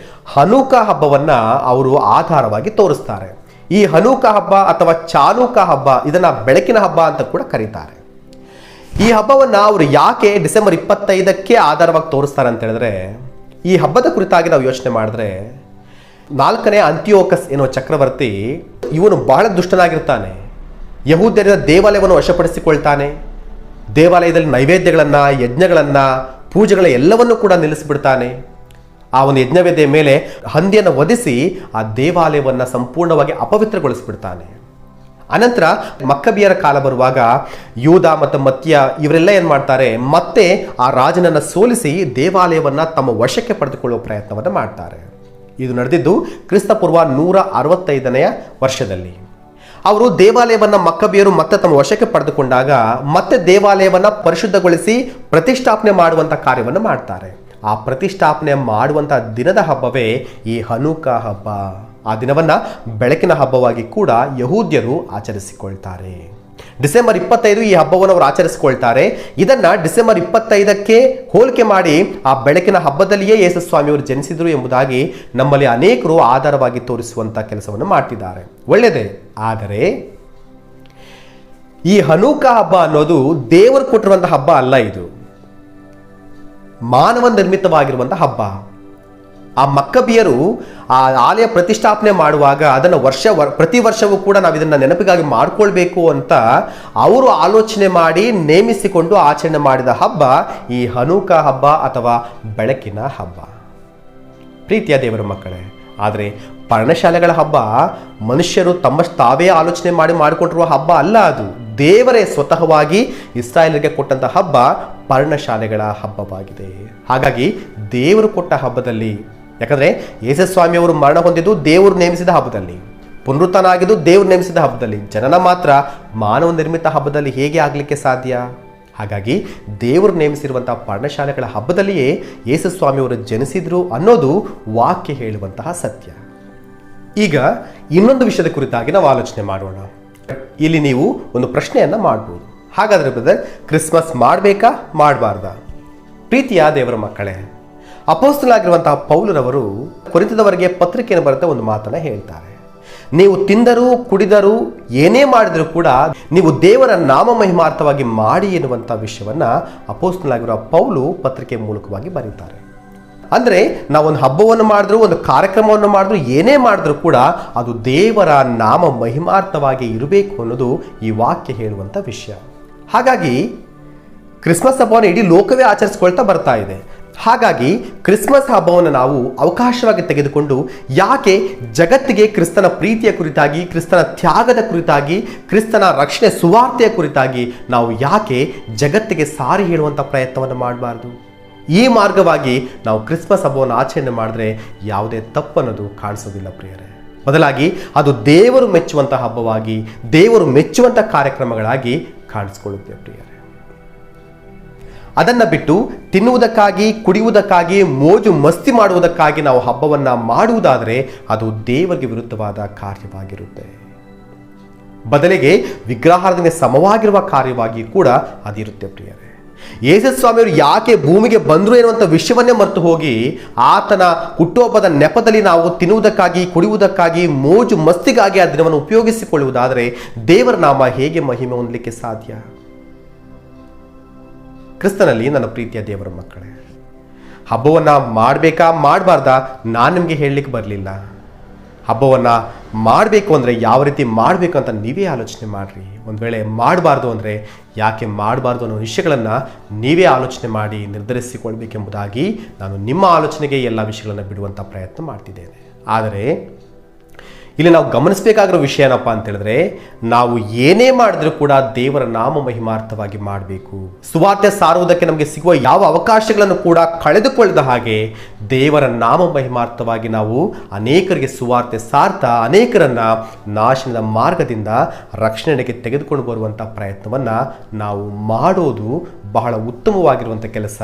ಹನೂಕ ಹಬ್ಬವನ್ನು ಅವರು ಆಧಾರವಾಗಿ ತೋರಿಸ್ತಾರೆ. ಈ ಹನೂಕ ಹಬ್ಬ ಅಥವಾ ಚಾಲೂಕ ಹಬ್ಬ, ಇದನ್ನು ಬೆಳಕಿನ ಹಬ್ಬ ಅಂತ ಕೂಡ ಕರೀತಾರೆ. ಈ ಹಬ್ಬವನ್ನು ಅವರು ಯಾಕೆ ಡಿಸೆಂಬರ್ 25ಕ್ಕೆ ಆಧಾರವಾಗಿ ತೋರಿಸ್ತಾರೆ ಅಂತ ಹೇಳಿದ್ರೆ, ಈ ಹಬ್ಬದ ಕುರಿತಾಗಿ ನಾವು ಯೋಚನೆ ಮಾಡಿದ್ರೆ 4ನೇ ಅಂತಿಯೋಕಸ್ ಎನ್ನುವ ಚಕ್ರವರ್ತಿ ಇವನು ಬಹಳ ದುಷ್ಟನಾಗಿರ್ತಾನೆ. ಯಹೂದ್ಯರ ದೇವಾಲಯವನ್ನು ವಶಪಡಿಸಿಕೊಳ್ತಾನೆ. ದೇವಾಲಯದಲ್ಲಿ ನೈವೇದ್ಯಗಳನ್ನು, ಯಜ್ಞಗಳನ್ನು, ಪೂಜೆಗಳ ಎಲ್ಲವನ್ನೂ ಕೂಡ ನಿಲ್ಲಿಸಿಬಿಡ್ತಾನೆ. ಆ ಒಂದು ಯಜ್ಞವೇದಿಯ ಮೇಲೆ ಹಂದಿಯನ್ನು ವಧಿಸಿ ಆ ದೇವಾಲಯವನ್ನು ಸಂಪೂರ್ಣವಾಗಿ ಅಪವಿತ್ರಗೊಳಿಸಿಬಿಡ್ತಾನೆ. ಅನಂತರ ಮಕ್ಕಬಿಯರ ಕಾಲ ಬರುವಾಗ ಯೂದ ಮತ್ತು ಮತ್ಯ ಇವರೆಲ್ಲ ಏನು ಮಾಡ್ತಾರೆ, ಮತ್ತೆ ಆ ರಾಜನನ್ನು ಸೋಲಿಸಿ ದೇವಾಲಯವನ್ನು ತಮ್ಮ ವಶಕ್ಕೆ ಪಡೆದುಕೊಳ್ಳುವ ಪ್ರಯತ್ನವನ್ನು ಮಾಡ್ತಾರೆ. ಇದು ನಡೆದಿದ್ದು ಕ್ರಿಸ್ತಪೂರ್ವ 165ನೇ ವರ್ಷದಲ್ಲಿ. ಅವರು ದೇವಾಲಯವನ್ನು ಮಕ್ಕಬಿಯರು ಮತ್ತೆ ತಮ್ಮ ವಶಕ್ಕೆ ಪಡೆದುಕೊಂಡಾಗ ಮತ್ತೆ ದೇವಾಲಯವನ್ನು ಪರಿಶುದ್ಧಗೊಳಿಸಿ ಪ್ರತಿಷ್ಠಾಪನೆ ಮಾಡುವಂಥ ಕಾರ್ಯವನ್ನು ಮಾಡ್ತಾರೆ. ಆ ಪ್ರತಿಷ್ಠಾಪನೆ ಮಾಡುವಂಥ ದಿನದ ಹಬ್ಬವೇ ಈ ಹನೂಕ ಹಬ್ಬ. ಆ ದಿನವನ್ನು ಬೆಳಕಿನ ಹಬ್ಬವಾಗಿ ಕೂಡ ಯಹೂದ್ಯರು ಆಚರಿಸಿಕೊಳ್ತಾರೆ. ಡಿಸೆಂಬರ್ 25 ಈ ಹಬ್ಬವನ್ನು ಅವರು ಆಚರಿಸಿಕೊಳ್ತಾರೆ. ಇದನ್ನ ಡಿಸೆಂಬರ್ 25ಕ್ಕೆ ಹೋಲಿಕೆ ಮಾಡಿ ಆ ಬೆಳಕಿನ ಹಬ್ಬದಲ್ಲಿಯೇ ಯೇಸು ಸ್ವಾಮಿಯವರು ಜನಿಸಿದರು ಎಂಬುದಾಗಿ ನಮ್ಮಲ್ಲಿ ಅನೇಕರು ಆಧಾರವಾಗಿ ತೋರಿಸುವಂತ ಕೆಲಸವನ್ನು ಮಾಡ್ತಿದ್ದಾರೆ. ಒಳ್ಳೆಯದೇ. ಆದರೆ ಈ ಹನೂಕ ಹಬ್ಬ ಅನ್ನೋದು ದೇವರು ಕೊಟ್ಟಿರುವಂತಹ ಹಬ್ಬ ಅಲ್ಲ. ಇದು ಮಾನವ ನಿರ್ಮಿತವಾಗಿರುವಂತಹ ಹಬ್ಬ. ಆ ಮಕ್ಕಬಿಯರು ಆ ಆಲಯ ಪ್ರತಿಷ್ಠಾಪನೆ ಮಾಡುವಾಗ ಅದನ್ನು ಪ್ರತಿ ವರ್ಷವೂ ಕೂಡ ನಾವು ಇದನ್ನು ನೆನಪಿಗಾಗಿ ಮಾಡಿಕೊಳ್ಬೇಕು ಅಂತ ಅವರು ಆಲೋಚನೆ ಮಾಡಿ ನೇಮಿಸಿಕೊಂಡು ಆಚರಣೆ ಮಾಡಿದ ಹಬ್ಬ ಈ ಹನೂಕ ಹಬ್ಬ ಅಥವಾ ಬೆಳಕಿನ ಹಬ್ಬ. ಪ್ರೀತಿಯ ದೇವರ ಮಕ್ಕಳೇ, ಆದರೆ ಪರ್ಣಶಾಲೆಗಳ ಹಬ್ಬ ಮನುಷ್ಯರು ತಾವೇ ಆಲೋಚನೆ ಮಾಡಿಕೊಂಡಿರುವ ಹಬ್ಬ ಅಲ್ಲ. ಅದು ದೇವರೇ ಸ್ವತಃವಾಗಿ ಇಸ್ರಾಯೇಲರಿಗೆ ಕೊಟ್ಟಂತ ಹಬ್ಬ ಪರ್ಣಶಾಲೆಗಳ ಹಬ್ಬವಾಗಿದೆ. ಹಾಗಾಗಿ ದೇವರು ಕೊಟ್ಟ ಹಬ್ಬದಲ್ಲಿ, ಯಾಕಂದ್ರೆ ಯೇಸು ಸ್ವಾಮಿಯವರು ಮರಣ ಹೊಂದಿದ್ದು ದೇವರು ನೇಮಿಸಿದ ಹಬ್ಬದಲ್ಲಿ, ಪುನರುತ್ಥಾನ ಆಗಿದ್ದು ದೇವರು ನೇಮಿಸಿದ ಹಬ್ಬದಲ್ಲಿ, ಜನನ ಮಾತ್ರ ಮಾನವ ನಿರ್ಮಿತ ಹಬ್ಬದಲ್ಲಿ ಹೇಗೆ ಆಗಲಿಕ್ಕೆ ಸಾಧ್ಯ? ಹಾಗಾಗಿ ದೇವರು ನೇಮಿಸಿರುವಂತಹ ಪರ್ಣಶಾಲೆಗಳ ಹಬ್ಬದಲ್ಲಿಯೇ ಯೇಸು ಸ್ವಾಮಿಯವರು ಜನಿಸಿದ್ರು ಅನ್ನೋದು ವಾಕ್ಯ ಹೇಳುವಂತಹ ಸತ್ಯ. ಈಗ ಇನ್ನೊಂದು ವಿಷಯದ ಕುರಿತಾಗಿ ನಾವು ಆಲೋಚನೆ ಮಾಡೋಣ. ಇಲ್ಲಿ ನೀವು ಒಂದು ಪ್ರಶ್ನೆಯನ್ನ ಮಾಡಬಹುದು. ಹಾಗಾದ್ರೆ ಬ್ರದರ್, ಕ್ರಿಸ್ಮಸ್ ಮಾಡಬೇಕಾ ಮಾಡಬಾರ್ದಾ? ಪ್ರೀತಿಯ ದೇವರ ಮಕ್ಕಳೇ, ಅಪೊಸ್ತಲರಾಗಿರುವಂತಹ ಪೌಲರವರು ಕೊರಿಂಥದವರಿಗೆ ಪತ್ರಿಕೆಯನ್ನು ಬರೆದ ಒಂದು ಮಾತನ್ನ ಹೇಳ್ತಾರೆ. ನೀವು ತಿಂದರೂ ಕುಡಿದರೂ ಏನೇ ಮಾಡಿದರೂ ಕೂಡ ನೀವು ದೇವರ ನಾಮ ಮಹಿಮಾರ್ಥವಾಗಿ ಮಾಡಿ ಎನ್ನುವಂಥ ವಿಷಯವನ್ನ ಅಪೊಸ್ತಲರಾಗಿರುವ ಪೌಲು ಪತ್ರಿಕೆ ಮೂಲಕವಾಗಿ ಬರೀತಾರೆ. ಅಂದ್ರೆ ನಾವೊಂದು ಹಬ್ಬವನ್ನು ಮಾಡಿದ್ರು, ಒಂದು ಕಾರ್ಯಕ್ರಮವನ್ನು ಮಾಡಿದ್ರು, ಏನೇ ಮಾಡಿದ್ರು ಕೂಡ ಅದು ದೇವರ ನಾಮ ಮಹಿಮಾರ್ಥವಾಗಿ ಇರಬೇಕು ಅನ್ನೋದು ಈ ವಾಕ್ಯ ಹೇಳುವಂಥ ವಿಷಯ. ಹಾಗಾಗಿ ಕ್ರಿಸ್ಮಸ್ ಹಬ್ಬವನ್ನು ಇಡೀ ಲೋಕವೇ ಆಚರಿಸಿಕೊಳ್ತಾ ಬರ್ತಾ ಇದೆ. ಹಾಗಾಗಿ ಕ್ರಿಸ್ಮಸ್ ಹಬ್ಬವನ್ನು ನಾವು ಅವಕಾಶವಾಗಿ ತೆಗೆದುಕೊಂಡು ಯಾಕೆ ಜಗತ್ತಿಗೆ ಕ್ರಿಸ್ತನ ಪ್ರೀತಿಯ ಕುರಿತಾಗಿ, ಕ್ರಿಸ್ತನ ತ್ಯಾಗದ ಕುರಿತಾಗಿ, ಕ್ರಿಸ್ತನ ರಕ್ಷಣೆ ಸುವಾರ್ತೆಯ ಕುರಿತಾಗಿ ನಾವು ಯಾಕೆ ಜಗತ್ತಿಗೆ ಸಾರಿ ಹೇಳುವಂಥ ಪ್ರಯತ್ನವನ್ನು ಮಾಡಬಾರ್ದು? ಈ ಮಾರ್ಗವಾಗಿ ನಾವು ಕ್ರಿಸ್ಮಸ್ ಹಬ್ಬವನ್ನು ಆಚರಣೆ ಮಾಡಿದ್ರೆ ಯಾವುದೇ ತಪ್ಪನ್ನೋದು ಕಾಣಿಸೋದಿಲ್ಲ ಪ್ರಿಯರೇ. ಬದಲಾಗಿ ಅದು ದೇವರು ಮೆಚ್ಚುವಂಥ ಹಬ್ಬವಾಗಿ, ದೇವರು ಮೆಚ್ಚುವಂಥ ಕಾರ್ಯಕ್ರಮಗಳಾಗಿ ಕಾಣಿಸ್ಕೊಳ್ಳುತ್ತೆ ಪ್ರಿಯರೇ. ಅದನ್ನು ಬಿಟ್ಟು ತಿನ್ನುವುದಕ್ಕಾಗಿ, ಕುಡಿಯುವುದಕ್ಕಾಗಿ, ಮೋಜು ಮಸ್ತಿ ಮಾಡುವುದಕ್ಕಾಗಿ ನಾವು ಹಬ್ಬವನ್ನು ಮಾಡುವುದಾದರೆ ಅದು ದೇವರಿಗೆ ವಿರುದ್ಧವಾದ ಕಾರ್ಯವಾಗಿರುತ್ತೆ. ಬದಲಿಗೆ ವಿಗ್ರಹಾರಾಧನೆಗೆ ಸಮವಾಗಿರುವ ಕಾರ್ಯವಾಗಿ ಕೂಡ ಅದಿರುತ್ತೆ ಪ್ರಿಯರೇ. ಯೇಸು ಸ್ವಾಮಿಯವರು ಯಾಕೆ ಭೂಮಿಗೆ ಬಂದರು ಎನ್ನುವಂಥ ವಿಷಯವನ್ನೇ ಮರೆತು ಹೋಗಿ ಆತನ ಹುಟ್ಟುಹಬ್ಬದ ನೆಪದಲ್ಲಿ ನಾವು ತಿನ್ನುವುದಕ್ಕಾಗಿ, ಕುಡಿಯುವುದಕ್ಕಾಗಿ, ಮೋಜು ಮಸ್ತಿಗಾಗಿ ಆ ದಿನವನ್ನು ಉಪಯೋಗಿಸಿಕೊಳ್ಳುವುದಾದರೆ ದೇವರ ನಾಮ ಹೇಗೆ ಮಹಿಮೆ ಹೊಂದಲಿಕ್ಕೆ ಸಾಧ್ಯ? ಕ್ರಿಸ್ತನಲ್ಲಿ ನನ್ನ ಪ್ರೀತಿಯ ದೇವರ ಮಕ್ಕಳೇ, ಹಬ್ಬವನ್ನು ಮಾಡಬೇಕಾ ಮಾಡಬಾರ್ದಾ ನಾನು ನಿಮಗೆ ಹೇಳಲಿಕ್ಕೆ ಬರಲಿಲ್ಲ. ಹಬ್ಬವನ್ನು ಮಾಡಬೇಕು ಅಂದರೆ ಯಾವ ರೀತಿ ಮಾಡಬೇಕು ಅಂತ ನೀವೇ ಆಲೋಚನೆ ಮಾಡಿರಿ. ಒಂದು ವೇಳೆ ಮಾಡಬಾರ್ದು ಅಂದರೆ ಯಾಕೆ ಮಾಡಬಾರ್ದು ಅನ್ನೋ ವಿಷಯಗಳನ್ನು ನೀವೇ ಆಲೋಚನೆ ಮಾಡಿ ನಿರ್ಧರಿಸಿಕೊಳ್ಬೇಕೆಂಬುದಾಗಿ ನಾನು ನಿಮ್ಮ ಆಲೋಚನೆಗೆ ಎಲ್ಲ ವಿಷಯಗಳನ್ನು ಬಿಡುವಂಥ ಪ್ರಯತ್ನ ಮಾಡ್ತಿದ್ದೇನೆ. ಆದರೆ ಇಲ್ಲಿ ನಾವು ಗಮನಿಸಬೇಕಾಗಿರೋ ವಿಷಯ ಏನಪ್ಪ ಅಂತ ಹೇಳಿದ್ರೆ, ನಾವು ಏನೇ ಮಾಡಿದ್ರೂ ಕೂಡ ದೇವರ ನಾಮ ಮಹಿಮಾರ್ಥವಾಗಿ ಮಾಡಬೇಕು. ಸುವಾರ್ತೆ ಸಾರುವುದಕ್ಕೆ ನಮಗೆ ಸಿಗುವ ಯಾವ ಅವಕಾಶಗಳನ್ನು ಕೂಡ ಕಳೆದುಕೊಳ್ಳದ ಹಾಗೆ ದೇವರ ನಾಮ ಮಹಿಮಾರ್ಥವಾಗಿ ನಾವು ಅನೇಕರಿಗೆ ಸುವಾರ್ತೆ ಸಾರ್ತಾ ಅನೇಕರನ್ನ ನಾಶನದ ಮಾರ್ಗದಿಂದ ರಕ್ಷಣೆಗೆ ತೆಗೆದುಕೊಂಡು ಬರುವಂಥ ಪ್ರಯತ್ನವನ್ನು ನಾವು ಮಾಡೋದು ಬಹಳ ಉತ್ತಮವಾಗಿರುವಂಥ ಕೆಲಸ,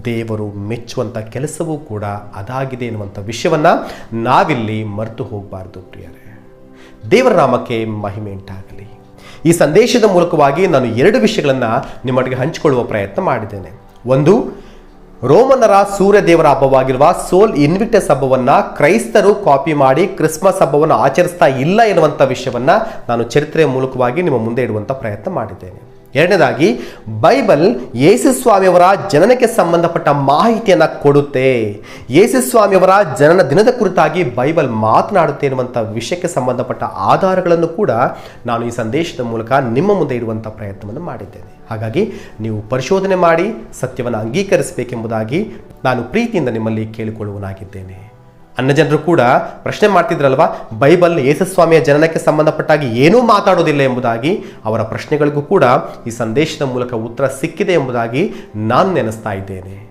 ದೇವರು ಮೆಚ್ಚುವಂಥ ಕೆಲಸವೂ ಕೂಡ ಅದಾಗಿದೆ ಎನ್ನುವಂಥ ವಿಷಯವನ್ನು ನಾವಿಲ್ಲಿ ಮರೆತು ಹೋಗಬಾರ್ದು ಪ್ರಿಯರೇ. ದೇವರ ನಾಮಕ್ಕೆ ಮಹಿಮೆ ಉಂಟಾಗಲಿ. ಈ ಸಂದೇಶದ ಮೂಲಕವಾಗಿ ನಾನು 2 ವಿಷಯಗಳನ್ನು ನಿಮ್ಮೊಟ್ಟಿಗೆ ಹಂಚಿಕೊಳ್ಳುವ ಪ್ರಯತ್ನ ಮಾಡಿದ್ದೇನೆ. ಒಂದು, ರೋಮನ್ನರ ಸೂರ್ಯ ದೇವರ ಹಬ್ಬವಾಗಿರುವ ಸೋಲ್ ಇನ್ವಿಕ್ಟಸ್ ಹಬ್ಬವನ್ನು ಕ್ರೈಸ್ತರು ಕಾಪಿ ಮಾಡಿ ಕ್ರಿಸ್ಮಸ್ ಹಬ್ಬವನ್ನು ಆಚರಿಸ್ತಾ ಇಲ್ಲ ಎನ್ನುವಂಥ ವಿಷಯವನ್ನು ನಾನು ಚರಿತ್ರೆಯ ಮೂಲಕವಾಗಿ ನಿಮ್ಮ ಮುಂದೆ ಇಡುವಂಥ ಪ್ರಯತ್ನ ಮಾಡಿದ್ದೇನೆ. ಎರಡನೇದಾಗಿ ಬೈಬಲ್ ಯೇಸುಸ್ವಾಮಿಯವರ ಜನನಕ್ಕೆ ಸಂಬಂಧಪಟ್ಟ ಮಾಹಿತಿಯನ್ನು ಕೊಡುತ್ತೆ. ಯೇಸುಸ್ವಾಮಿಯವರ ಜನನ ದಿನದ ಕುರಿತಾಗಿ ಬೈಬಲ್ ಮಾತನಾಡುತ್ತೆ ಎನ್ನುವಂಥ ವಿಷಯಕ್ಕೆ ಸಂಬಂಧಪಟ್ಟ ಆಧಾರಗಳನ್ನು ಕೂಡ ನಾನು ಈ ಸಂದೇಶದ ಮೂಲಕ ನಿಮ್ಮ ಮುಂದೆ ಇಡುವಂಥ ಪ್ರಯತ್ನವನ್ನು ಮಾಡಿದ್ದೇನೆ. ಹಾಗಾಗಿ ನೀವು ಪರಿಶೋಧನೆ ಮಾಡಿ ಸತ್ಯವನ್ನು ಅಂಗೀಕರಿಸಬೇಕೆಂಬುದಾಗಿ ನಾನು ಪ್ರೀತಿಯಿಂದ ನಿಮ್ಮಲ್ಲಿ ಕೇಳಿಕೊಳ್ಳುವನಾಗಿದ್ದೇನೆ. ಅನ್ಯಜನರು ಕೂಡ ಪ್ರಶ್ನೆ ಮಾಡ್ತಿದ್ರಲ್ವಾ, ಬೈಬಲ್ ಯೇಸುಸ್ವಾಮಿಯ ಜನನಕ್ಕೆ ಸಂಬಂಧಪಟ್ಟಾಗಿ ಏನೂ ಮಾತಾಡೋದಿಲ್ಲ ಎಂಬುದಾಗಿ. ಅವರ ಪ್ರಶ್ನೆಗಳಿಗೂ ಕೂಡ ಈ ಸಂದೇಶದ ಮೂಲಕ ಉತ್ತರ ಸಿಕ್ಕಿದೆ ಎಂಬುದಾಗಿ ನಾನು ನೆನೆಸ್ತಾ ಇದ್ದೇನೆ.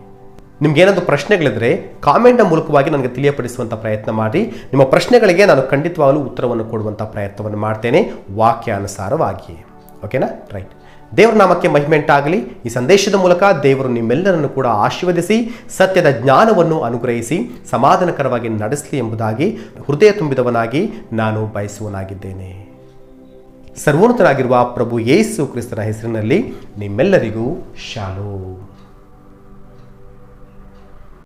ನಿಮ್ಗೇನಾದರೂ ಪ್ರಶ್ನೆಗಳಿದ್ರೆ ಕಾಮೆಂಟ್ನ ಮೂಲಕವಾಗಿ ನನಗೆ ತಿಳಿಯಪಡಿಸುವಂಥ ಪ್ರಯತ್ನ ಮಾಡಿ. ನಿಮ್ಮ ಪ್ರಶ್ನೆಗಳಿಗೆ ನಾನು ಖಂಡಿತವಾಗಲೂ ಉತ್ತರವನ್ನು ಕೊಡುವಂಥ ಪ್ರಯತ್ನವನ್ನು ಮಾಡ್ತೇನೆ, ವಾಕ್ಯಾನುಸಾರವಾಗಿ. ಓಕೆನಾ? ರೈಟ್. ದೇವರ ನಾಮಕ್ಕೆ ಮಹಿಮೆ ಉಂಟಾಗಲಿ. ಈ ಸಂದೇಶದ ಮೂಲಕ ದೇವರು ನಿಮ್ಮೆಲ್ಲರನ್ನು ಕೂಡ ಆಶೀರ್ವದಿಸಿ ಸತ್ಯದ ಜ್ಞಾನವನ್ನು ಅನುಗ್ರಹಿಸಿ ಸಮಾಧಾನಕರವಾಗಿ ನಡೆಸಲಿ ಎಂಬುದಾಗಿ ಹೃದಯ ತುಂಬಿದವನಾಗಿ ನಾನು ಬಯಸುವನಾಗಿದ್ದೇನೆ. ಸರ್ವೋನ್ನತನಾಗಿರುವ ಪ್ರಭು ಯೇಸು ಕ್ರಿಸ್ತನ ಹೆಸರಿನಲ್ಲಿ ನಿಮ್ಮೆಲ್ಲರಿಗೂ ಶಾಲೋಮ್.